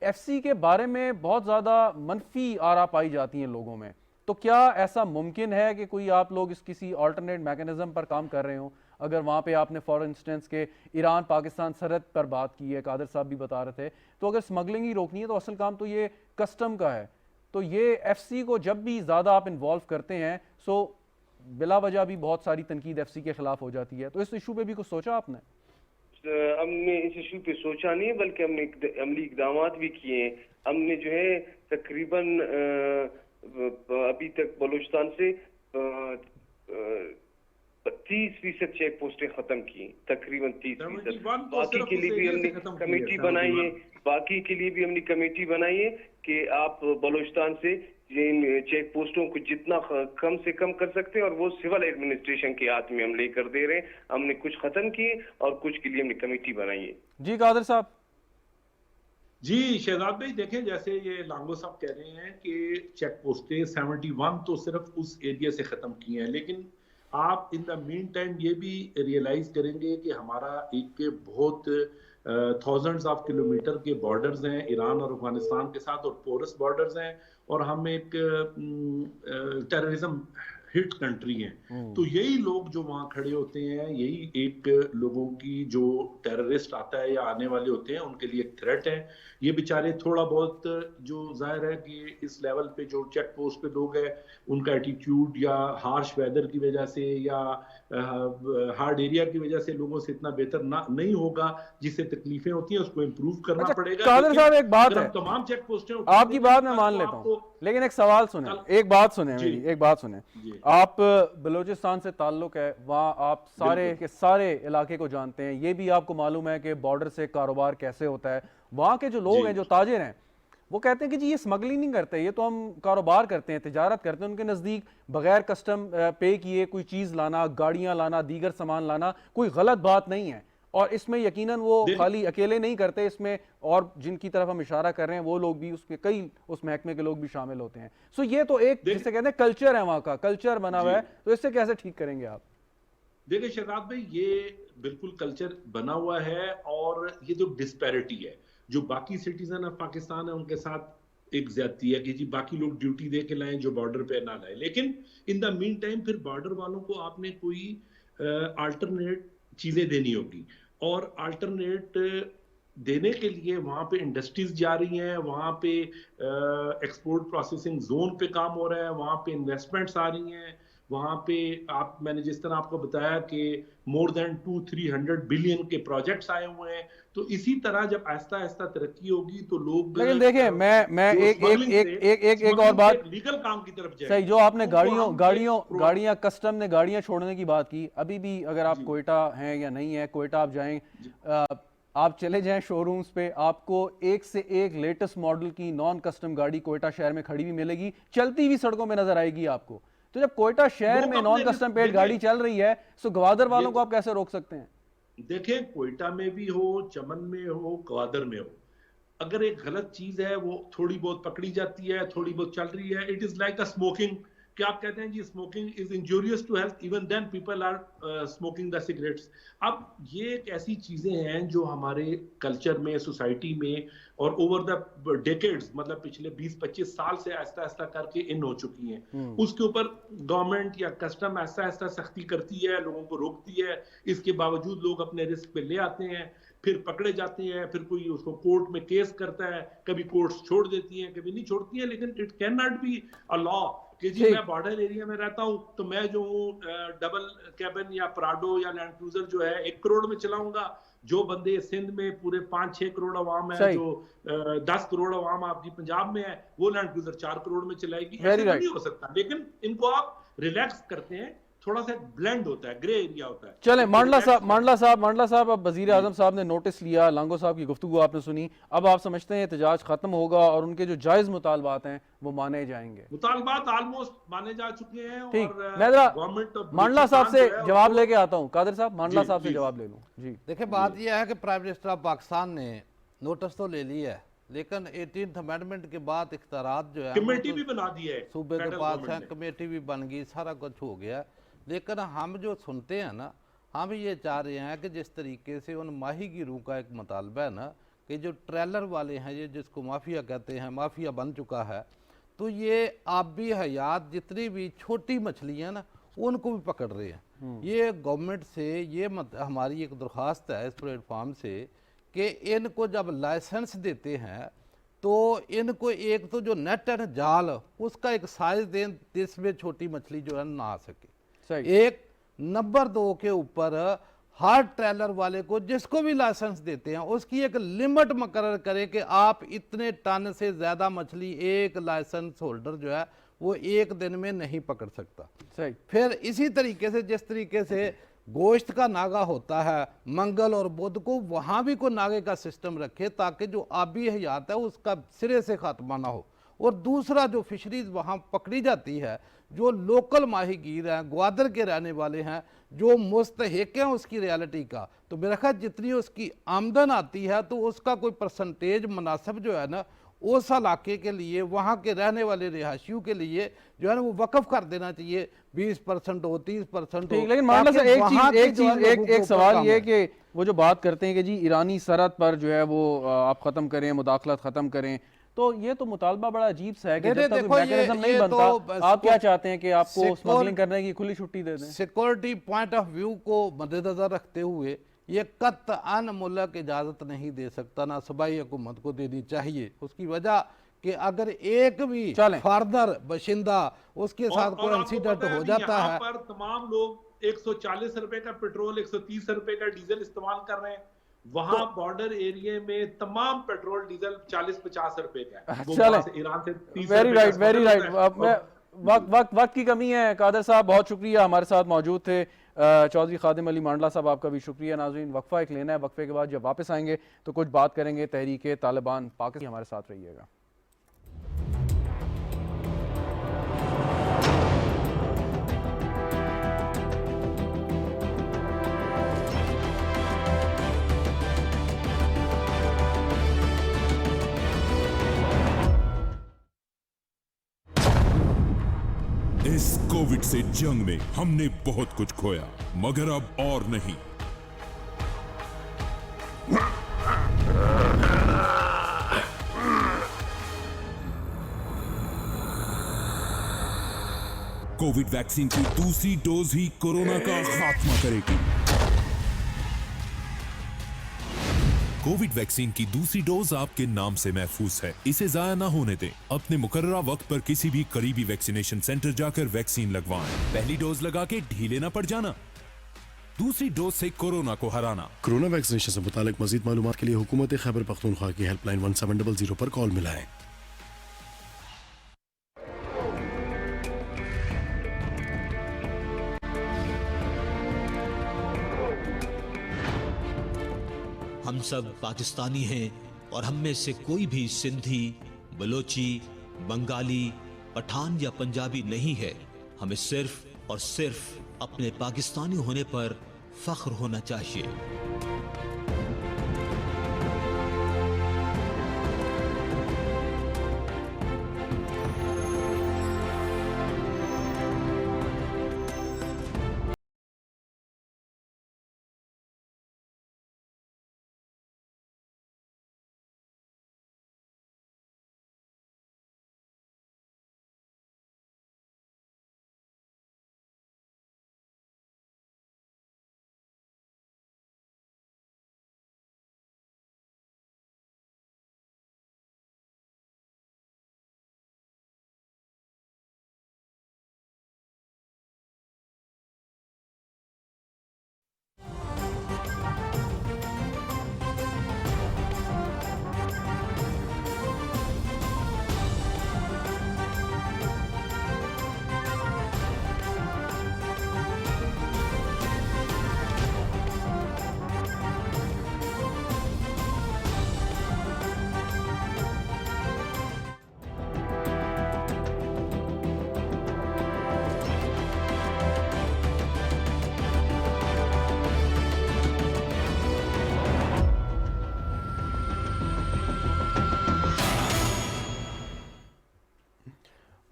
एफसी के बारे में बहुत ज़्यादा मनफी आरा पाई जाती हैं लोगों में, तो क्या ऐसा मुमकिन है कि कोई आप लोग इस किसी ऑल्टरनेट मैकेनिज्म पर काम कर रहे हो? अगर वहाँ पे आपने फॉर इंस्टेंस के ईरान पाकिस्तान सरहद पर बात की है, कादर साहब भी बता रहे थे, तो अगर स्मगलिंग ही रोकनी है तो असल काम तो ये कस्टम का है। तो ये एफसी को जब भी ज़्यादा आप इन्वॉल्व करते हैं सो बिला वजह भी बहुत सारी तनकीद एफसी के खिलाफ हो जाती है। तो इस इशू पे भी कुछ सोचा आपने? हमने इस इशू पे सोचा नहीं, बल्कि हमने अमली इकदाम भी किए हैं। हमने जो है तकरीबन अभी तक बलूचिस्तान से 30% चेक पोस्टें खत्म की, तकरीबन 30%। बाकी के लिए भी हमने कमेटी बनाई है, बाकी के लिए भी हमने कमेटी बनाई है कि आप बलूचिस्तान से इन चेक पोस्टों को जितना कम से कम कर सकते हैं, और वो सिविल एडमिनिस्ट्रेशन के हाथ में हम लेकर दे रहे हैं। हमने कुछ खत्म किए और कुछ के लिए हमने कमेटी बनाई है। जी कादर साहब। जी शहजाद भाई, देखें जैसे ये लांगो साहब कह रहे हैं कि चेक पोस्टें 71 तो सिर्फ उस एरिया से खत्म की हैं, लेकिन आप इन द मीन टाइम ये भी रियलाइज करेंगे कि हमारा एक बहुत थाउजेंड्स ऑफ किलोमीटर के बॉर्डर्स हैं ईरान और अफगानिस्तान के साथ, और पोरस बॉर्डर्स हैं, और हम एक टेररिज्म हिट कंट्री हैं। तो यही लोग जो वहाँ खड़े होते हैं, यही एक लोगों की जो टेररिस्ट आता है या आने वाले होते हैं उनके लिए एक थ्रेट है। ये बेचारे थोड़ा बहुत, जो जाहिर है कि इस लेवल पे जो चेक पोस्ट पे लोग हैं उनका एटीट्यूड या हार्श वेदर की वजह से या हार्ड एरिया की वजह से लोगों से इतना बेहतर नहीं होगा, जिससे तकलीफें होती हैं उसको इम्प्रूव करना पड़ेगा। कादर साहब एक बात है, तमाम चेक पोस्टें आपकी बात मैं मान लेता हूँ, लेकिन एक सवाल सुने, एक बात सुने मेरी, एक बात सुने। आप बलूचिस्तान से ताल्लुक है, वहाँ आप सारे के सारे इलाके को जानते हैं, ये भी आपको मालूम है कि बॉर्डर से कारोबार कैसे होता है। वहाँ के जो लोग हैं, जो ताजिर हैं, वो कहते हैं कि जी ये स्मगलिंग नहीं करते, ये तो हम कारोबार करते हैं, तिजारत करते हैं। उनके नज़दीक बगैर कस्टम पे किए कोई चीज़ लाना, गाड़ियाँ लाना, दीगर सामान लाना कोई गलत बात नहीं है। और इसमें यकीनन वो खाली अकेले नहीं करते, इसमें और जिनकी तरफ हम इशारा कर रहे हैं वो लोग भी, उसके कई उस महकमे के लोग भी शामिल होते हैं। सो ये तो एक जिसे कहते हैं कल्चर है, वहाँ का कल्चर बना हुआ है, तो इससे कैसे ठीक करेंगे आप? देखिए शहजाद भाई, ये बिल्कुल कल्चर बना हुआ है, और ये जो डिस्पैरिटी है, जो बाकी सिटीजन ऑफ पाकिस्तान है उनके साथ एक ज्यादती है कि जी बाकी लोग ड्यूटी दे के लाएं जो बॉर्डर पे ना लाए, लेकिन इन द मीन टाइम फिर बॉर्डर वालों को आपने कोई अल्टरनेट चीजें देनी होगी, और अल्टरनेट देने के लिए वहां पे इंडस्ट्रीज जा रही हैं, वहां पे एक्सपोर्ट प्रोसेसिंग जोन पे काम हो रहा है, वहां पे इन्वेस्टमेंट्स आ रही हैं, वहां पे मैंने जिस तरह आपको बताया कि मोर देन 200-300 बिलियन के प्रोजेक्ट्स आए हुए हैं। तो इसी तरह जब आहिस्ता आहिस्ता तरक्की होगी तो लोग, लेकिन देखिए मैं एक और बात, लीगल काम की तरफ जाए। सही, जो आपने गाड़ियां कस्टम ने गाड़ियां छोड़ने की बात की, अभी भी अगर आप कोयटा हैं या नहीं है, कोयटा आप जाएं, आप चले जाएं शोरूम्स पे, आपको एक से एक लेटेस्ट मॉडल की नॉन कस्टम गाड़ी कोयटा शहर में खड़ी भी मिलेगी, चलती हुई सड़कों में नजर आएगी आपको। तो जब कोयटा शहर में नॉन कस्टम पेड गाड़ी चल रही है, तो ग्वादर वालों को आप कैसे रोक सकते हैं? देखिए, कोयटा में भी हो, चमन में हो, ग्वादर में हो, अगर एक गलत चीज है वो थोड़ी बहुत पकड़ी जाती है, थोड़ी बहुत चल रही है, it is like a smoking. क्या आप कहते हैं जी smoking is injurious to health, even then people are smoking the cigarettes. अब ये एक ऐसी चीजें हैं जो हमारे कल्चर में, सोसाइटी में, और ओवर द डेकेड्स, मतलब पिछले 20-25 साल से आहिस्ता आहिस्ता करके इन हो चुकी हैं। उसके ऊपर गवर्नमेंट या कस्टम आहिस्ता आहिस्ता सख्ती करती है, लोगों को रोकती है, इसके बावजूद लोग अपने रिस्क पे ले आते हैं, फिर पकड़े जाते हैं, फिर कोई उसको कोर्ट में केस करता है, कभी कोर्ट्स छोड़ देती हैं, कभी नहीं छोड़ती हैं। लेकिन it can not be a law कि जी मैं बॉर्डर एरिया में रहता हूं तो मैं जो हूँ डबल कैबिन या प्राडो या लैंड क्रूजर जो है 1 करोड़ में चलाऊंगा। जो बंदे सिंध में पूरे 5-6 करोड़ अवाम है, जो 10 करोड़ अवाम आपकी पंजाब में है, वो लैंड क्रूजर 4 करोड़ में चलाएगी। ऐसे नहीं हो सकता। लेकिन इनको आप रिलैक्स करते हैं, थोड़ा सा ब्लेंड होता है, ग्रे एरिया होता है। चले मांडला साहब, अब वजीर आजम साहब ने नोटिस लिया, लांगो साहब की गुफ्तगू आपने सुनी, अब आप समझते हैं एहतजाज खत्म होगा और उनके जो जायज मुतालबात हैं वो माने जाएंगे? मुतालबात ऑलमोस्ट माने जा चुके हैं। ठीक, मैं जरा मांडला साहब से जवाब लेके आता हूँ। कादिर साहब, मांडला साहब से जवाब ले लूँ जी। देखिए, बात यह है कि प्राइम मिनिस्टर ऑफ पाकिस्तान ने नोटिस तो ले लिया है, लेकिन 18th अमेंडमेंट के बाद इख्तियारात जो है कमेटी भी बना दी है, सूबे के पास है, कमेटी भी बन गई, सारा कुछ हो गया। लेकिन हम जो सुनते हैं ना, हम ये चाह रहे हैं कि जिस तरीके से उन माहीगीरों का एक मुतालबा है ना कि जो ट्रेलर वाले हैं, ये जिसको माफिया कहते हैं, माफिया बन चुका है, तो ये आबी हयात जितनी भी छोटी मछलियाँ ना उनको भी पकड़ रहे हैं। ये गवर्नमेंट से ये हमारी एक दरख्वास्त है इस प्लेटफार्म से कि इनको जब लाइसेंस देते हैं तो इनको एक तो जो नेट है ना, जाल, उसका एक साइज दें जिसमें छोटी मछली जो है ना आ सके। सही। एक नंबर 2 के ऊपर हर ट्रेलर वाले को जिसको भी लाइसेंस देते हैं उसकी एक लिमिट मुकर्रर करें कि आप इतने टन से ज़्यादा मछली एक लाइसेंस होल्डर जो है वो एक दिन में नहीं पकड़ सकता। सही। फिर इसी तरीके से जिस तरीके से गोश्त का नागा होता है मंगल और बुध को, वहाँ भी कोई नागे का सिस्टम रखे ताकि जो आबी हयात है उसका सिरे से खात्मा ना हो। और दूसरा जो फिशरीज वहाँ पकड़ी जाती है, जो लोकल माहीगीर हैं, ग्वादर के रहने वाले हैं, जो मुस्तहिक हैं उसकी रियलिटी का, तो मेरा ख्याल जितनी उसकी आमदन आती है तो उसका कोई परसेंटेज मुनासिब जो है ना उस इलाके के लिए, वहाँ के रहने वाले रिहायशियों के लिए जो है ना वो वक़फ़ कर देना चाहिए। 20% हो, 30% हो। ठीक, लेकिन मामला ताकि एक वहाँ चीज के एक जो है चीज लोगों एक के एक ऊपर सवाल काम ये है। कि वो जो बात करते हैं कि जी ईरानी सरहद पर जो है वो आप ख़त्म करें, मुदाखलत ख़त्म करें, तो ये तो मुतालबा बड़ा अजीब सा है कि नहीं, जब नहीं, तक देखो मैकेनिज्म नहीं ये बनता, तो आप क्या चाहते हैं कि आपको सिक्योर स्मगलिंग करने की खुली छुट्टी दे दें? सिक्योरिटी पॉइंट ऑफ व्यू को मद्देनजर रखते हुए ये कतअन मुल्क इजाज़त नहीं दे सकता, ना सूबाई हुकूमत को देनी चाहिए। उसकी वजह कि अगर एक भी चलें। फर्दर बशिंदा उसके साथ और कोई आपको इंसिडेंट पता है हो अभी जाता यहाँ है। पर तमाम लोग 140 रुपए का पेट्रोल, 130 रुपए का डीजल इस्तेमाल कर रहे हैं। वहां बॉर्डर एरिया में तमाम पेट्रोल डीजल 40-50 रुपए का है। वो चलें, वहां से ईरान से 30 वेरी रुपए का राइट, वेरी स्मगल राइट। होता है। अब मैं वक्त की कमी है। कादर साहब बहुत शुक्रिया, हमारे साथ मौजूद थे। चौधरी खादिम अली मांडला साहब आपका भी शुक्रिया। नाज़रीन, वक्फा एक लेना है, वक्फे के बाद जब वापस आएंगे तो कुछ बात करेंगे तहरीक तालिबान पाकिस्तान। हमारे साथ रहिएगा। इस कोविड से जंग में हमने बहुत कुछ खोया, मगर अब और नहीं। कोविड वैक्सीन की दूसरी डोज ही कोरोना का खात्मा करेगी। कोविड वैक्सीन की दूसरी डोज आपके नाम से महफूज है, इसे जाया ना होने दें। अपने मुकर्ररा वक्त पर किसी भी करीबी वैक्सीनेशन सेंटर जाकर वैक्सीन लगवाएं। पहली डोज लगा के ढीले ना पड़ जाना, दूसरी डोज से कोरोना को हराना। कोरोना वैक्सीनेशन से मुतालिक मजीद मालूमात के लिए हुकूमत खैबर पख्तूनख्वा की हेल्पलाइन 1700 पर कॉल मिलाएं। हम सब पाकिस्तानी हैं और हम में से कोई भी सिंधी, बलोची, बंगाली, पठान या पंजाबी नहीं है। हमें सिर्फ और सिर्फ अपने पाकिस्तानी होने पर फख्र होना चाहिए।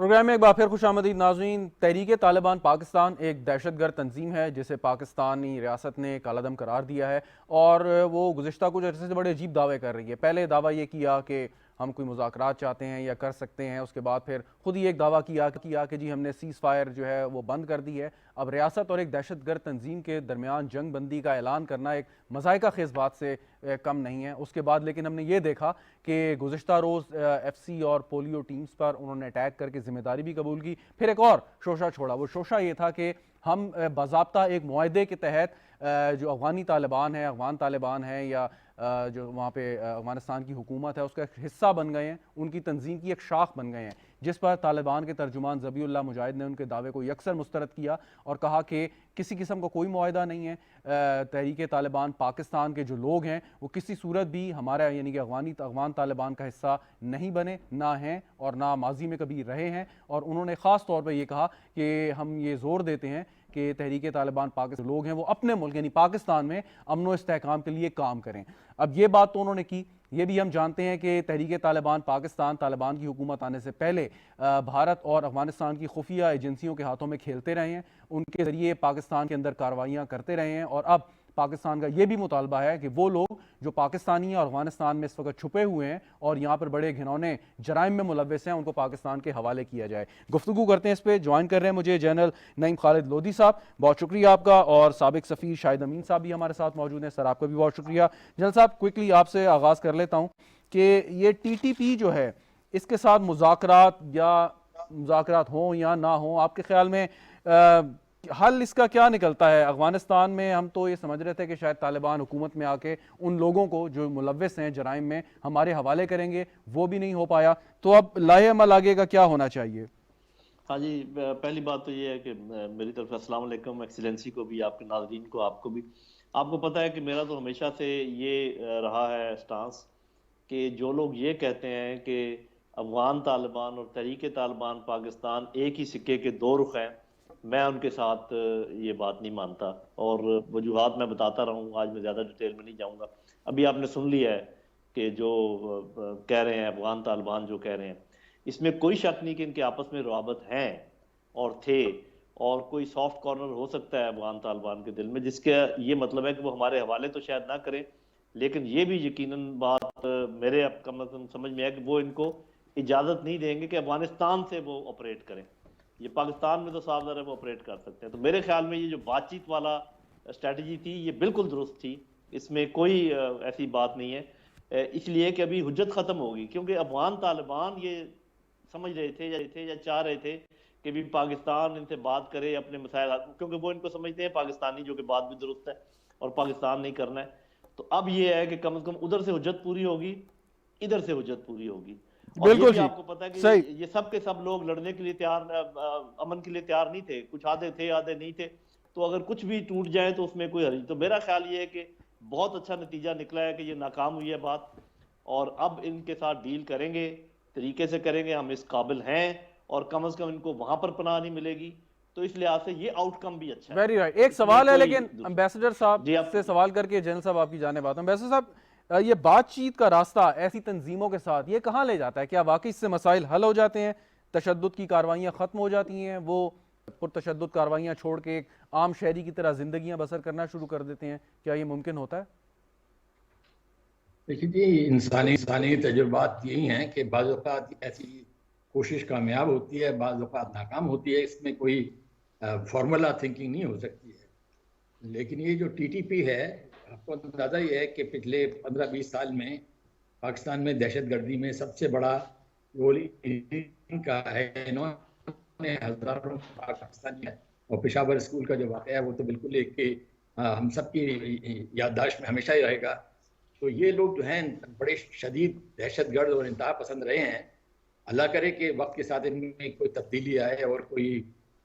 प्रोग्राम में एक बार फिर खुशामदीद नाज़रीन। तहरीक तालिबान पाकिस्तान एक दहशतगर्द तंजीम है जिसे पाकिस्तानी रियासत ने कालादम करार दिया है और वो गुज़िश्ता कुछ अर्से से बड़े अजीब दावे कर रही है। पहले दावा ये किया कि हम कोई मुज़ाकरात चाहते हैं या कर सकते हैं, उसके बाद फिर खुद ही एक दावा किया कि जी हमने सीज़ फायर जो है वो बंद कर दी है। अब रियासत और एक दहशतगर्द तंजीम के दरमियान जंग बंदी का ऐलान करना एक मज़ाइका ख़ेज़ बात से कम नहीं है। उसके बाद लेकिन हमने ये देखा कि गुज़िश्ता रोज़ FC और पोलियो टीम्स पर उन्होंने अटैक करके ज़िम्मेदारी भी कबूल की। फिर एक और शोशा छोड़ा, वो शोशा ये था कि हम बाज़ाब्ता एक मुआहदे के तहत जो अफ़गानी तालिबान है, अफ़गान तालिबान है या जो वहाँ पे अफ़गानिस्तान की हुकूमत है उसका एक हिस्सा बन गए हैं, उनकी तंजीम की एक शाख बन गए हैं, जिस पर तालिबान के तर्जुमान ज़बीउल्लाह मुजाहिद ने उनके दावे को यकसर मुस्तरद किया और कहा कि किसी किस्म का कोई मुआहदा नहीं है। तहरीक तालिबान पाकिस्तान के जो लोग हैं वो किसी सूरत भी हमारा यानी कि अफ़गान तालिबान का हिस्सा नहीं बने, ना हैं और ना माजी में कभी रहे हैं। और उन्होंने ख़ास तौर पर यह कहा कि हम ये ज़ोर देते हैं कि तहरीक तालिबान पाकिस्तान लोग हैं वो अपने मुल्क यानी पाकिस्तान में अमन व इस्तेहकाम के लिए काम करें। अब ये बात तो उन्होंने की। ये भी हम जानते हैं कि तहरीक तालिबान पाकिस्तान तालिबान की हुकूमत आने से पहले भारत और अफगानिस्तान की खुफिया एजेंसियों के हाथों में खेलते रहे हैं, उनके ज़रिए पाकिस्तान के अंदर कार्रवाइयाँ करते रहे हैं। और अब पाकिस्तान का ये भी मुतालबा है कि वो लोग जो पाकिस्तानी हैं और अफगानिस्तान में इस वक्त छुपे हुए हैं और यहाँ पर बड़े घिनौने जराइम में मुलव्वस हैं, उनको पाकिस्तान के हवाले किया जाए। गुफ्तगू करते हैं इस पर। ज्वाइन कर रहे हैं मुझे जनरल नईम खालिद लोधी साहब, बहुत शुक्रिया आपका। और साबिक सफ़ीर शाहिद अमीन साहब भी हमारे साथ मौजूद हैं। सर आपका भी बहुत शुक्रिया। जनरल साहब, क्विकली आपसे आगाज़ कर लेता हूँ कि ये TTP जो है इसके साथ मुज़ाकरात हों या ना हों, आपके ख्याल में हल इसका क्या निकलता है? अफगानिस्तान में हम तो ये समझ रहे थे कि शायद तालिबान हुकूमत में आके उन लोगों को जो मुलव्वस हैं जराइम में हमारे हवाले करेंगे, वो भी नहीं हो पाया। तो अब लाहे अमल आगे का क्या होना चाहिए? हाँ जी, पहली बात तो ये है कि मेरी तरफ से अस्सलाम वालेकुम, एक्सीलेंसी को भी, आपके नाज़रीन को, आपको भी। आपको पता है कि मेरा तो हमेशा से ये रहा है स्टांस कि जो लोग ये कहते हैं कि अफगान तालिबान और तहरीक तालिबान पाकिस्तान एक ही सिक्के के दो रुख हैं, मैं उनके साथ ये बात नहीं मानता और वजूहात मैं बताता रहूँ। आज मैं ज़्यादा डिटेल में नहीं जाऊँगा। अभी आपने सुन लिया है कि जो कह रहे हैं अफगान तालिबान जो कह रहे हैं, इसमें कोई शक नहीं कि इनके आपस में रवाबत हैं और थे, और कोई सॉफ्ट कॉर्नर हो सकता है अफगान तालिबान के दिल में, जिसका ये मतलब है कि वो हमारे हवाले तो शायद ना करें, लेकिन ये भी यकीनन बात मेरे अब कम समझ में है कि वो इनको इजाज़त नहीं देंगे कि अफगानिस्तान से वो ऑपरेट करें। ये पाकिस्तान में तो साफ ज़रा वो ऑपरेट कर सकते हैं। तो मेरे ख्याल में ये जो बातचीत वाला स्ट्रेटजी थी ये बिल्कुल दुरुस्त थी, इसमें कोई ऐसी बात नहीं है, इसलिए कि अभी हुज्जत ख़त्म होगी। क्योंकि अफगान तालिबान ये समझ रहे थे या चाह रहे थे कि भी पाकिस्तान इनसे बात करे अपने मसाइल, क्योंकि वो इनको समझते हैं पाकिस्तानी, जो कि बात भी दुरुस्त है, और पाकिस्तान नहीं करना है। तो अब ये है कि कम से कम उधर से हुज्जत पूरी होगी, इधर से हुज्जत पूरी होगी। बिल्कुल, आपको पता है कि ये सब के सब लोग लड़ने के लिए तैयार, अमन के लिए तैयार नहीं थे। कुछ आधे थे, आधे नहीं थे। तो अगर कुछ भी टूट जाए तो उसमें कोई हर्ज। तो मेरा ख्याल ये है कि बहुत अच्छा नतीजा निकला है कि ये नाकाम हुई है बात, और अब इनके साथ डील करेंगे, तरीके से करेंगे, हम इस काबिल हैं, और कम से कम इनको वहां पर पनाह नहीं मिलेगी। तो इस लिहाज से ये आउटकम भी अच्छा है। Very right. एक सवाल है, लेकिन एम्बेसडर साहब से सवाल करके जनरल साहब आपकी जाने बात। एम्बेसडर साहब, ये बातचीत का रास्ता ऐसी तंजीमों के साथ ये कहाँ ले जाता है? क्या वाकई इससे मसाइल हल हो जाते हैं, तशद्दुद की कार्रवाइयाँ ख़त्म हो जाती हैं, वो पुरतशद्दुद कार्रवाइयाँ छोड़ के एक आम शहरी की तरह जिंदगियाँ बसर करना शुरू कर देते हैं? क्या ये मुमकिन होता है? देखिए जी, इंसानी तजुर्बात यही हैं कि बाज़ औक़ात ऐसी कोशिश कामयाब होती है, बाज़ औक़ात नाकाम होती है। इसमें कोई फार्मूला थिंकिंग नहीं हो सकती है। लेकिन ये जो TTP है, आपको अंदाज़ा ये है कि पिछले 15-20 साल में पाकिस्तान में दहशतगर्दी में सबसे बड़ा रोल इनका है। इन्होंने हज़ारों पाकिस्तानी है, और पेशावर स्कूल का जो वाक़या है वो तो बिल्कुल एक हम सब की याददाश्त में हमेशा ही रहेगा। तो ये लोग जो हैं बड़े शदीद दहशतगर्द और इंतहा पसंद रहे हैं। अल्लाह करे कि वक्त के साथ इनमें कोई तब्दीली आए और कोई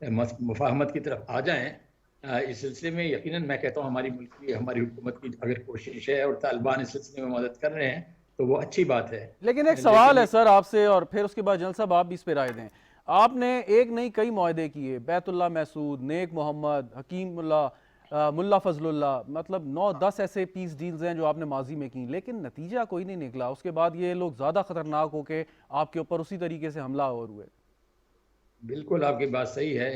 मुफाहमत की तरफ आ जाएं। इस सिलसिले में यकीनन मैं कहता हूँ हमारी मुल्क की, हमारी हुकूमत की अगर कोशिश है और तालिबान इस सिलसिले में मदद कर रहे हैं तो वो अच्छी बात है। लेकिन एक सवाल है सर आपसे, और फिर उसके बाद जनरल साहब आप भी इस पर राय दें। आपने एक नहीं कई मुआहदे किए, बैतुल्लाह महसूद, नेक मोहम्मद, हकीमुल्ला, मुल्ला फजलुल्लाह, मतलब 9-10 ऐसे पीस डील्स हैं जो आपने माजी में की, लेकिन नतीजा कोई नहीं निकला। उसके बाद ये लोग ज़्यादा ख़तरनाक होकर आपके ऊपर उसी तरीके से हमला और हुए। बिल्कुल आपकी बात सही है।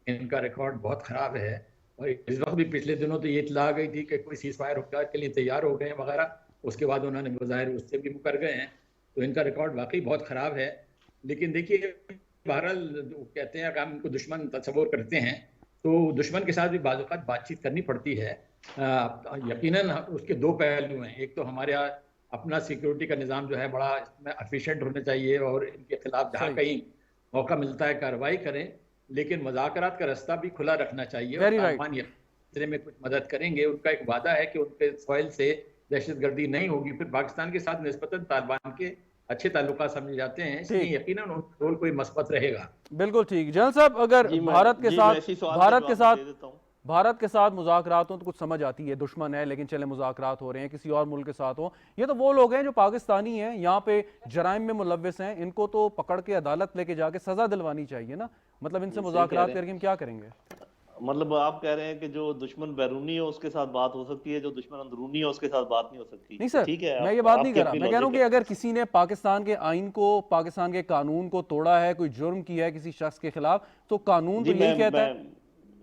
इनका रिकॉर्ड बहुत खराब है। और इस वक्त भी पिछले दिनों तो ये इत्तला आ गई थी कि कोई सीज फायर के लिए तैयार हो गए हैं वगैरह, उसके बाद उन्होंने बज़ाहिर उससे भी मुकर गए हैं। तो इनका रिकॉर्ड वाकई बहुत खराब है। लेकिन देखिए, बहरहाल कहते हैं अगर हम इनको दुश्मन तस्वुर करते हैं तो दुश्मन के साथ भी बाज़ औक़ात बातचीत करनी पड़ती है। यकीनन उसके दो पहलू हैं। एक तो हमारे यहाँ अपना सिक्योरिटी का निज़ाम जो है बड़ा इसमें एफिशिएंट होना चाहिए और इनके खिलाफ जहाँ सही। कहीं मौका मिलता है कार्रवाई करें, लेकिन मुज़ाकरात का रास्ता भी खुला रखना चाहिए। और वेरी राइट। तालिबान ये में कुछ मदद करेंगे। उनका एक वादा है कि उनके सॉइल से दहशतगर्दी नहीं होगी। फिर पाकिस्तान के साथ निस्बतन तालिबान के अच्छे ताल्लुकात समझे जाते हैं, इसलिए ठीक। यकीनन उनका रोल कोई मस्बत रहेगा। बिल्कुल ठीक। जनरल साहब, अगर जी भारत के मैं साथ इसी सवाल भारत का के जवाब साथ दे देता हूँ। भारत के साथ मुज़ाकरात हो तो कुछ समझ आती है, दुश्मन है लेकिन चले मुज़ाकरात हो रहे हैं, किसी और मुल्क के साथ हो। ये तो वो लोग हैं जो पाकिस्तानी हैं, यहाँ पे जराइम में मुलव्विस हैं, इनको तो पकड़ के अदालत लेके जाके सजा दिलवानी चाहिए ना। मतलब इनसे सही कह मुज़ाकरात रहे हैं। करके हम क्या करेंगे? मतलब आप कह रहे हैं कि जो दुश्मन बैरूनी हो उसके साथ बात हो सकती है, जो दुश्मन अंदरूनी हो उसके साथ बात नहीं हो सकती। नहीं सर, ठीक है, मैं ये बात नहीं आपकी कर रहा। अपनी मैं कह रहा हूँ कि लॉजिक है। अगर किसी ने पाकिस्तान के आइन को, पाकिस्तान के कानून को तोड़ा है, कोई जुर्म किया है किसी शख्स के खिलाफ, तो कानून तो जी यही कहता है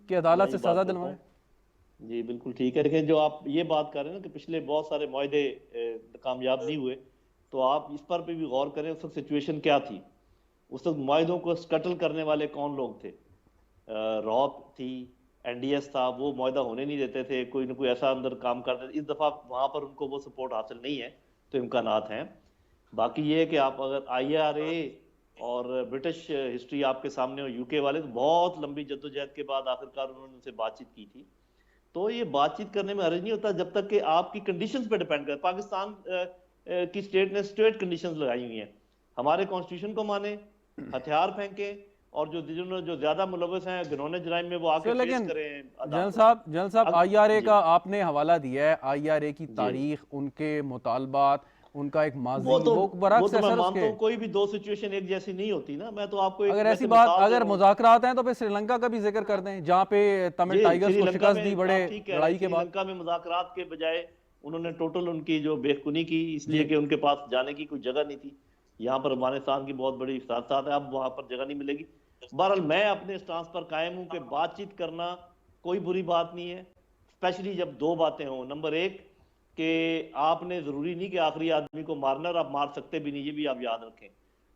कि अदालत मैं से ये बात सजा करता दिलवाएं। हूँ। जी बिल्कुल ठीक है। देखिए, जो आप ये बात कर रहे हैं ना कि पिछले बहुत सारे मुआहदे कामयाब नहीं हुए, तो आप इस पर भी गौर करें उस वक्त सिचुएशन क्या थी। उस वक्त मुआहदों को स्कटल करने वाले कौन लोग थे? रॉब थी, एनडीएस था, वो मुआहदा होने नहीं देते थे, कोई ना कोई ऐसा अंदर काम करते थे। इस दफ़ा वहाँ पर उनको वो सपोर्ट हासिल नहीं है, तो इम्कानात हैं। बाकी ये है कि आप अगर IRA और ब्रिटिश हिस्ट्री आपके सामने हो, यूके वाले, तो बहुत लंबी जद्दोजहद के बाद आखिरकार उन्होंने उनसे बातचीत की थी। तो ये बातचीत करने में हर्ज नहीं होता जब तक कि आपकी कंडीशंस पे डिपेंड करे। पाकिस्तान की स्टेट ने स्ट्रेट कंडीशंस लगाई हुई हैं, हमारे कॉन्स्टिट्यूशन को माने, हथियार फेंके, और जो ज्यादा मुलव्वस हैं घिनौने जराइम में वो आके सर फेस लेकिन करें जनरल साहब IRA जी। का आपने हवाला दिया है, IRA की जी। तारीख, उनके मुतालबात, उनका एक माजी, वो तो वो वो बरक्स तो है मैं सर मानता उसके। हूँ, कोई भी दो सिचुएशन एक जैसी नहीं होती ना। मैं तो आपको एक अगर ऐसी वैसे बात, मिसाल दे अगर रहा हूँ। मुज़ाकरात हैं तो फिर श्रीलंका का भी जिक्र कर दें, जहाँ पे तमिल टाइगर्स को श्रीलंका शिकस्त में दी बड़े आप ठीक कह रहे लड़ाई हैं। के बाद। श्रीलंका में मुज़ाकरात के बजाय उन्होंने टोटल उनकी जो बेखुनी की, इसलिए जी। कि उनके पास जाने की कोई जगह नहीं थी। यहाँ पर अफगानिस्तान की बहुत बड़ी साथ साथ है, अब वहाँ पर जगह नहीं मिलेगी। बहरहाल मैं अपने स्टांस पर कायम हूँ कि बातचीत करना कोई बुरी बात नहीं है, स्पेशली जब दो बातें हों। नंबर एक कि आपने ज़रूरी नहीं कि आखिरी आदमी को मारना, और आप मार सकते भी नहीं, ये भी आप याद रखें।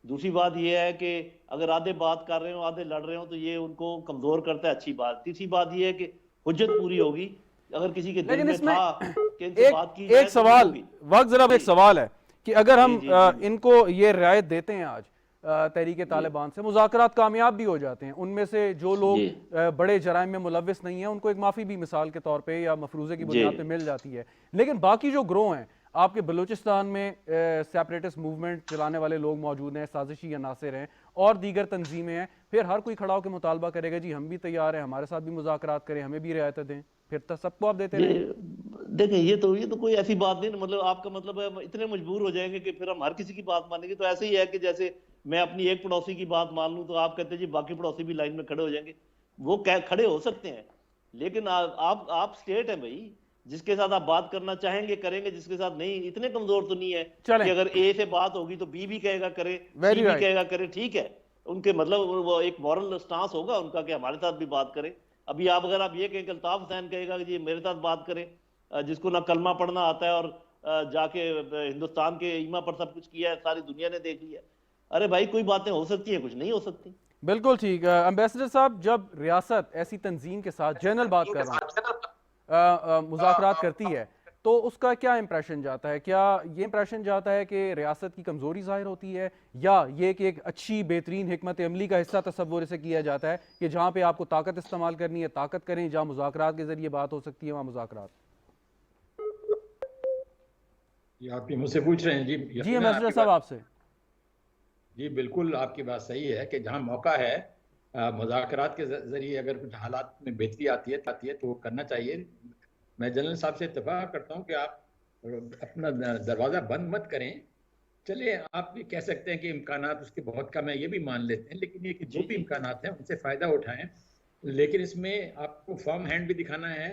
दूसरी बात यह है कि अगर आधे बात कर रहे हो, आधे लड़ रहे हो, तो ये उनको कमज़ोर करता है, अच्छी बात। तीसरी बात यह है कि हुज्जत पूरी होगी। अगर किसी के दिल लेकिन में इसमें था कि इनसे बात की एक जाए एक तो सवाल, होगी। वक्त जरा एक जी। सवाल है कि अगर हम जी, जी, जी। इनको ये रियायत देते हैं आज तहरीक तालिबान से, मुज़ाकरात कामयाब भी हो जाते हैं, उनमें से जो लोग जी। बड़े जराइम में मुलव्विस नहीं है उनको एक माफ़ी भी मिसाल के तौर पे या मफरूज़े की जी। बुनियाद पे मिल जाती है। लेकिन बाकी जो ग्रोह हैं, आपके बलूचिस्तान में सेपरेटिस्ट मूवमेंट चलाने वाले लोग मौजूद हैं, साजिशी अनासर हैं और दीगर तंजीमें हैं, फिर हर कोई खड़ा होकर मुतालबा करेगा जी हम भी तैयार हैं, हमारे साथ भी मुज़ाकरात करें, हमें भी रियायतें दें, फिर तो सबको आप देते रहें। देखें, ये तो कोई ऐसी बात नहीं। मतलब आपका मतलब है इतने मजबूर हो जाएंगे कि फिर हम हर किसी की बात मानेंगे। तो ऐसे ही है कि जैसे मैं अपनी एक पड़ोसी की बात मान लूं तो आप कहते हैं जी बाकी पड़ोसी भी लाइन में खड़े हो जाएंगे। वो खड़े हो सकते हैं, लेकिन आप स्टेट है भाई, जिसके साथ आप बात करना चाहेंगे करेंगे, जिसके साथ नहीं। इतने कमजोर तो नहीं है कि अगर A से बात होगी तो B भी कहेगा करे, C भी कहेगा करे। ठीक है, उनके मतलब वो एक मॉरल स्टांस होगा उनका कि हमारे साथ भी बात करे। अभी अगर आप ये कहें कि अल्ताफ हुसैन कहेगा कि जी मेरे साथ बात करे, जिसको ना कलमा पढ़ना आता है और जाके हिंदुस्तान के ईमा पर सब कुछ किया है, सारी दुनिया ने देख लिया। अरे भाई, कोई बातें हो सकती है, कुछ नहीं हो सकती। बिल्कुल ठीक। एम्बेसडर साहब, जब रियासत ऐसी तंजीम के साथ, जनरल बात कर रहा हूँ, मुज़ाकरात करती है तो उसका क्या इंप्रेशन जाता है? क्या ये इंप्रेशन जाता है कि रियासत की कमज़ोरी ज़ाहिर होती है, या ये कि एक अच्छी बेहतरीन हिकमत अमली का हिस्सा तस्वुर इसे किया जाता है कि जहाँ पे आपको ताकत इस्तेमाल करनी है ताकत करें, जहाँ मुज़ाकरात के ज़रिए बात हो सकती है वहाँ मुज़ाकरात? ये आप मुझसे पूछ रहे हैं? जी जी एम्बेसडर साहब आपसे। जी बिल्कुल, आपकी बात सही है कि जहाँ मौका है मुज़ाकरात के ज़रिए अगर कुछ हालात में बेहतरी आती है तो वो करना चाहिए। मैं जनरल साहब से इत्तेफाक करता हूँ कि आप अपना दरवाज़ा बंद मत करें। चलिए, आप भी कह सकते हैं कि इम्कानात उसके बहुत कम है, ये भी मान लेते हैं, लेकिन ये कि जो भी इम्कानात हैं उनसे फ़ायदा उठाएं। लेकिन इसमें आपको फर्म हैंड भी दिखाना है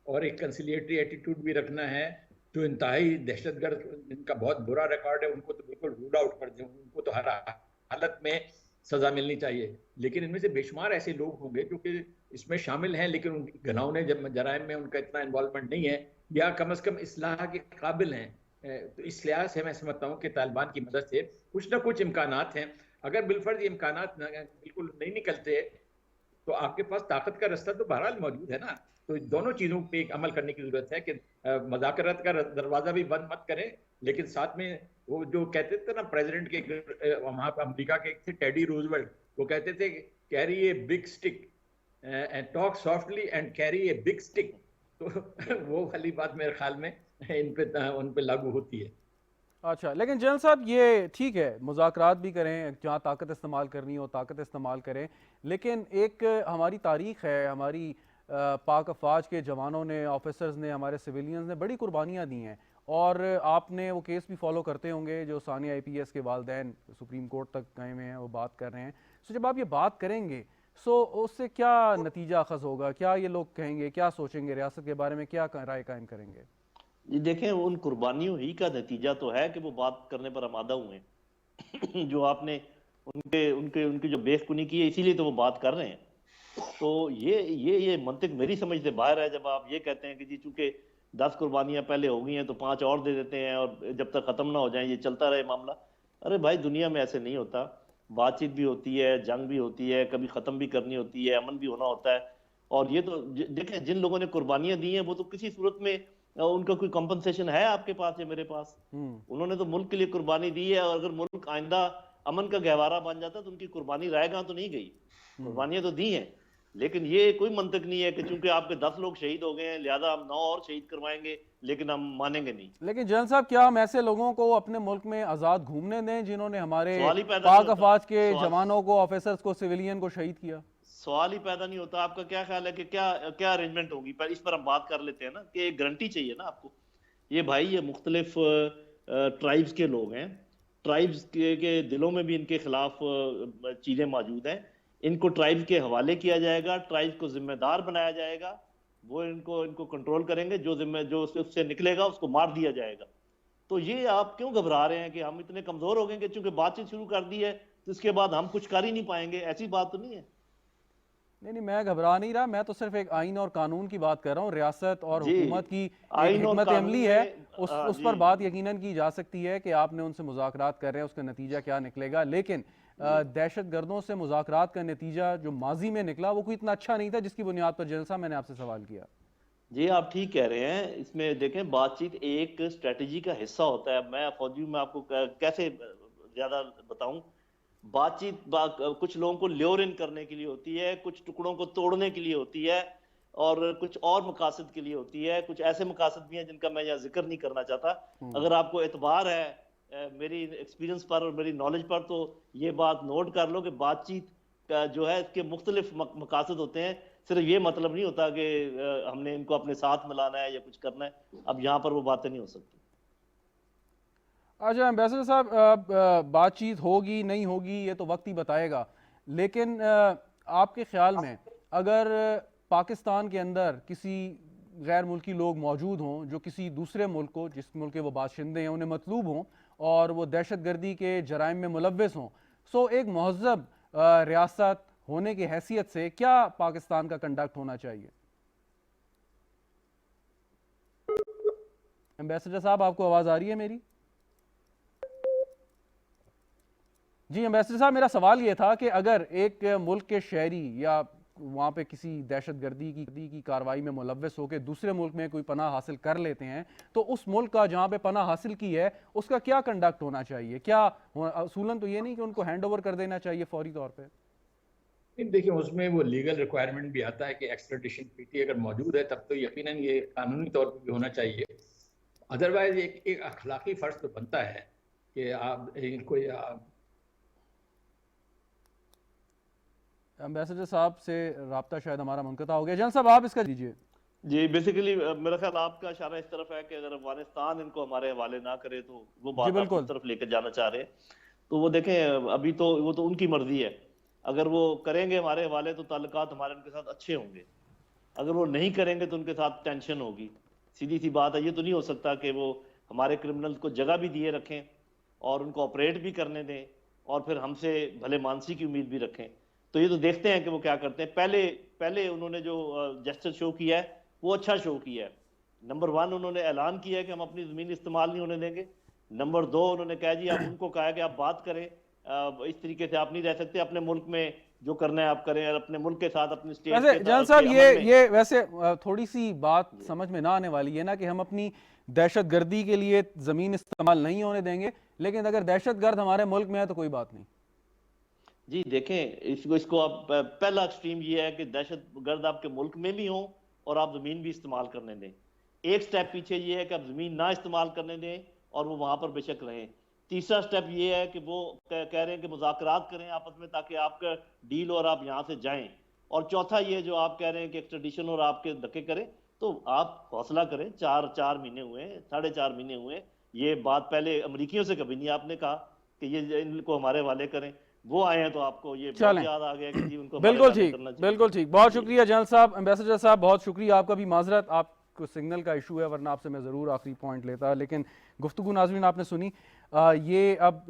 और एक कंसिलिएटरी एटीट्यूड भी रखना है। जो इंतहाई दहशतगर्द जिनका बहुत बुरा रिकॉर्ड है उनको तो बिल्कुल रूल आउट कर दें, उनको तो हर हालत में सजा मिलनी चाहिए, लेकिन इनमें से बेशुमार ऐसे लोग होंगे जो कि इसमें शामिल हैं, लेकिन उनकी घिनौने जराइम में उनका इतना इन्वॉल्वमेंट नहीं है, या कम से कम इस्लाह के काबिल हैं। तो इस लिहाज से मैं समझता हूँ कि तालिबान की मदद से कुछ ना कुछ इम्कानात हैं। अगर बिलफर्ज ये इम्कानात बिल्कुल नहीं निकलते तो आपके पास ताकत का रास्ता तो बहरहाल मौजूद है ना। तो दोनों चीज़ों पे अमल करने की जरूरत है कि मुज़ाकरात का दरवाज़ा भी बंद मत करें, लेकिन साथ में वो जो कहते थे ना प्रेसिडेंट के वहाँ पर अमेरिका के थे टेडी रूजवेल्ट, वो कहते थे carry a big stick and talk softly and carry a big stick. तो वो वाली बात मेरे ख्याल में उन पे लागू होती है। अच्छा, लेकिन जनरल साहब ये ठीक है, मुज़ाकरात भी करें, जहाँ ताकत इस्तेमाल करनी हो ताकत इस्तेमाल करें, लेकिन एक हमारी तारीख़ है, हमारी पाक अफवाज के जवानों ने, ऑफिसर्स ने, हमारे सिविलियंस ने बड़ी कुर्बानियाँ दी हैं, और आपने वो केस भी फॉलो करते होंगे जो सानिया IPS के वालिदैन सुप्रीम कोर्ट तक गए हुए हैं, वो बात कर रहे हैं। सो जब आप ये बात करेंगे सो उससे क्या नतीजा अखज़ होगा, क्या ये लोग कहेंगे, क्या सोचेंगे, रियासत के बारे में क्या राय कायम करेंगे? ये देखें, उन कुर्बानियों ही का नतीजा तो है कि वो बात करने पर आमादा हुए हैं। जो आपने उनके उनके उनकी जो बेखुनी की है, इसीलिए तो वो बात कर रहे हैं। तो ये मंतिक मेरी समझ से बाहर है जब आप ये कहते हैं कि जी चूंकि 10 कुर्बानियां पहले हो गई हैं तो 5 और दे देते हैं और जब तक खत्म ना हो जाए ये चलता रहे मामला। अरे भाई, दुनिया में ऐसे नहीं होता। बातचीत भी होती है, जंग भी होती है, कभी खत्म भी करनी होती है, अमन भी होना होता है। और ये तो देखें, जिन लोगों ने कुर्बानियां दी हैं वो तो किसी सूरत में उनका कोई कंपनसेशन है आपके पास या मेरे पास? उन्होंने तो मुल्क के लिए कुर्बानी दी है, और अगर मुल्क आइंदा अमन का गहवारा बन जाता तो उनकी कुर्बानी रायगां तो नहीं गई। कुर्बानियां तो दी हैं, लेकिन ये कोई मंतक नहीं है कि चूंकि आपके 10 लोग शहीद हो गए हैं लिहाजा हम 9 और शहीद करवाएंगे, लेकिन हम मानेंगे नहीं। लेकिन जनरल साहब, क्या हम ऐसे लोगों को अपने मुल्क में आज़ाद घूमने दें जिन्होंने हमारे सवाल ही पैदा पाक नहीं अफवाज के होता। जवानों को, ऑफिसर्स को, सिविलियन को शहीद किया? सवाल ही पैदा नहीं होता। आपका क्या ख्याल है कि क्या अरेंजमेंट होगी? पर इस पर हम बात कर लेते हैं ना कि एक गारंटी चाहिए ना आपको। ये भाई, ये मुख्तलिफ ट्राइब्स के लोग हैं, ट्राइब्स के दिलों में भी इनके खिलाफ चीजें मौजूद हैं। इनको ट्राइब्स के हवाले किया जाएगा, ट्राइब्स को जिम्मेदार बनाया जाएगा, वो इनको कंट्रोल करेंगे, जो उससे निकलेगा उसको मार दिया जाएगा। तो ये आप क्यों घबरा रहे हैं कि हम इतने कमजोर हो गए कि चूंकि बातचीत शुरू कर दी है तो इसके बाद हम कुछ कर ही नहीं पाएंगे? ऐसी बात तो नहीं है। नहीं, मैं घबरा नहीं रहा, मैं तो सिर्फ एक आइन और कानून की बात कर रहा हूँ। रियासत और हुकूमत की हिकमत अमली है, उस पर बात यकीनन की जा सकती है कि आपने उनसे मुज़ाकरात कर रहे हैं, उसका नतीजा क्या निकलेगा। लेकिन दहशत गर्दों से मुज़ाकरात का नतीजा जो माजी में निकला वो कोई इतना अच्छा नहीं था जिसकी बुनियाद पर जनरल साहब मैंने आपसे सवाल किया। जी, आप ठीक कह रहे हैं। इसमें देखें, बातचीत एक स्ट्रेटजी का हिस्सा होता है। मैं फौजी में आपको कैसे ज्यादा बताऊं। बातचीत कुछ लोगों को ल्योर इन करने के लिए होती है, कुछ टुकड़ों को तोड़ने के लिए होती है, और कुछ और मकासद के लिए होती है। कुछ ऐसे मकासद भी हैं जिनका मैं यहाँ जिक्र नहीं करना चाहता। अगर आपको एतबार है मेरी एक्सपीरियंस पर और मेरी नॉलेज पर, तो ये बात नोट कर लो कि बातचीत का जो है इसके मुख्तलिफ मकासद होते हैं। सिर्फ ये मतलब नहीं होता कि हमने इनको अपने साथ मिलाना है या कुछ करना है। अब यहाँ पर वो बातें नहीं हो सकती। अच्छा एम्बेसडर साहब, बातचीत होगी नहीं होगी ये तो वक्त ही बताएगा, लेकिन आपके ख्याल में अगर पाकिस्तान के अंदर किसी गैर मुल्की लोग मौजूद हों जो किसी दूसरे मुल्क को, जिस मुल्क के वो बाशिंदे हैं, उन्हें मतलूब हों और वो दहशतगर्दी के जराइम में मुलव्वस हों, सो एक महज़ब रियासत होने की हैसियत से क्या पाकिस्तान का कंडक्ट होना चाहिए? एम्बेसडर साहब, आपको आवाज़ आ रही है मेरी? जी एम्बेसडर साहब, मेरा सवाल ये था कि अगर एक मुल्क के शहरी या वहाँ पे किसी दहशतगर्दी की कार्रवाई में मुलव्वस होकर दूसरे मुल्क में कोई पनाह हासिल कर लेते हैं, तो उस मुल्क का जहाँ पे पनाह हासिल की है उसका क्या कंडक्ट होना चाहिए? क्या असूलन तो ये नहीं कि उनको हैंड ओवर कर देना चाहिए फौरी तौर पे? देखिए, उसमें वो लीगल रिक्वायरमेंट भी आता है कि एक्स्ट्राडिशन ट्रीटी अगर मौजूद है तब तो यकीनन ये कानूनी तौर पर भी होना चाहिए। अदरवाइज एक अखलाकी फर्ज तो बनता है कि आप इनको एम्बेसडर साहब से राब्ता शायद हमारा मुनक़ता हो गया। जनरल साहब, आप इसका दीजिए। जी, बेसिकली मेरा ख्याल आपका इशारा इस तरफ है कि अगर अफगानिस्तान इनको हमारे हवाले ना करे तो वो बात आप उस तरफ लेकर जाना चाह रहे हैं। तो वो देखें, अभी तो वो तो उनकी मर्जी है। अगर वो करेंगे हमारे हवाले तो ताल्लुकात हमारे उनके साथ अच्छे होंगे। अगर वो नहीं करेंगे तो उनके साथ टेंशन होगी। सीधी सी बात है। ये तो नहीं हो सकता कि वो हमारे क्रिमिनल्स को जगह भी दिए रखें और उनको ऑपरेट भी करने दें और फिर हमसे भले मानसी की उम्मीद भी रखें। तो ये तो देखते हैं कि वो क्या करते हैं। पहले उन्होंने जो जेस्चर शो किया है वो अच्छा शो किया है। नंबर 1 उन्होंने ऐलान किया है कि हम अपनी ज़मीन इस्तेमाल नहीं होने देंगे। नंबर 2 उन्होंने कहा जी आप उनको कहा कि आप बात करें, इस तरीके से आप नहीं रह सकते, अपने मुल्क में जो करना है आप करें, और अपने मुल्क के साथ अपनी स्टेट वैसे के जान साथ साहब के अमन में। ये वैसे थोड़ी सी बात समझ में ना आने वाली है ना कि हम अपनी दहशतगर्दी के लिए ज़मीन इस्तेमाल नहीं होने देंगे, लेकिन अगर दहशतगर्द हमारे मुल्क में है तो कोई बात नहीं। जी देखें, इसको आप पहला एक्सट्रीम ये है कि दहशतगर्द आपके मुल्क में भी हों और आप ज़मीन भी इस्तेमाल करने दें। एक स्टेप पीछे ये है कि आप ज़मीन ना इस्तेमाल करने दें और वो वहाँ पर बेशक रहें। तीसरा स्टेप ये है कि वो कह रहे हैं कि मुज़ाकरात करें आपस में ताकि आपका डील और आप यहाँ से जाएं। और चौथा ये जो आप कह रहे हैं कि एक्सट्रेडिशन और आपके धक्के करें, तो आप हौसला करें। 4 महीने हुए, 4.5 महीने हुए, ये बात पहले अमरीकियों से कभी नहीं आपने कहा कि ये इनको हमारे हवाले करें। वो आए हैं तो आपको ये बहुत चलें, याद आ गया कि जी उनको बिल्कुल ठीक, बिल्कुल ठीक। बहुत शुक्रिया जनरल साहब, एम्बेसडर साहब, बहुत शुक्रिया आपका भी। माजरत आपको सिग्नल का इशू है, वरना आपसे मैं ज़रूर आखिरी पॉइंट लेता, लेकिन गुफ्तगू नाज़रीन आपने सुनी। ये अब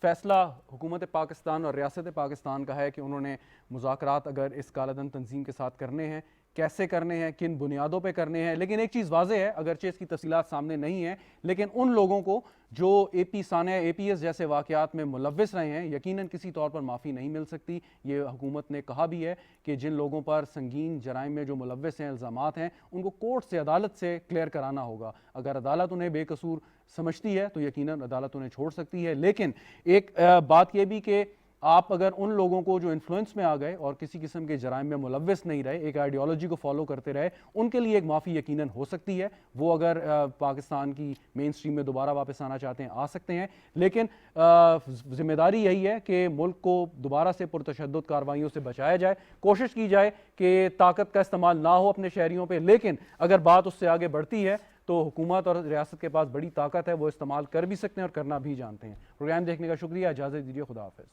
फैसला हुकूमत पाकिस्तान और रियासत पाकिस्तान का है कि उन्होंने मुज़ाकरात अगर इस कालादन तंजीम के साथ करने हैं, कैसे करने हैं, किन बुनियादों पे करने हैं। लेकिन एक चीज़ वाज़ेह है, अगरचे इसकी तफसीलात सामने नहीं है, लेकिन उन लोगों को जो AP सानिया APS जैसे वाक़यात में मुलव्विस रहे हैं, यकीनन किसी तौर पर माफ़ी नहीं मिल सकती। ये हुकूमत ने कहा भी है कि जिन लोगों पर संगीन जराइम में जो मुलव्विस हैं, इल्ज़ामात हैं, उनको कोर्ट से, अदालत से क्लियर कराना होगा। अगर अदालत उन्हें बेकसूर समझती है तो यकीनन अदालत उन्हें छोड़ सकती है। लेकिन एक बात यह भी कि आप अगर उन लोगों को जो इन्फ्लुएंस में आ गए और किसी किस्म के जराइम में मुलव्विस नहीं रहे, एक आइडियोलॉजी को फॉलो करते रहे, उनके लिए एक माफ़ी यकीनन हो सकती है। वो अगर पाकिस्तान की मेन स्ट्रीम में दोबारा वापस आना चाहते हैं, आ सकते हैं। लेकिन जिम्मेदारी यही है कि मुल्क को दोबारा से पुरतशद्दुद कार्रवाइयों से बचाया जाए। कोशिश की जाए कि ताकत का इस्तेमाल ना हो अपने शहरियों पर, लेकिन अगर बात उससे आगे बढ़ती है तो हुकूमत और रियासत के पास बड़ी ताकत है, वो इस्तेमाल कर भी सकते हैं और करना भी जानते हैं। प्रोग्राम देखने का शुक्रिया, इजाज़त दीजिए, खुदा हाफ़िज़।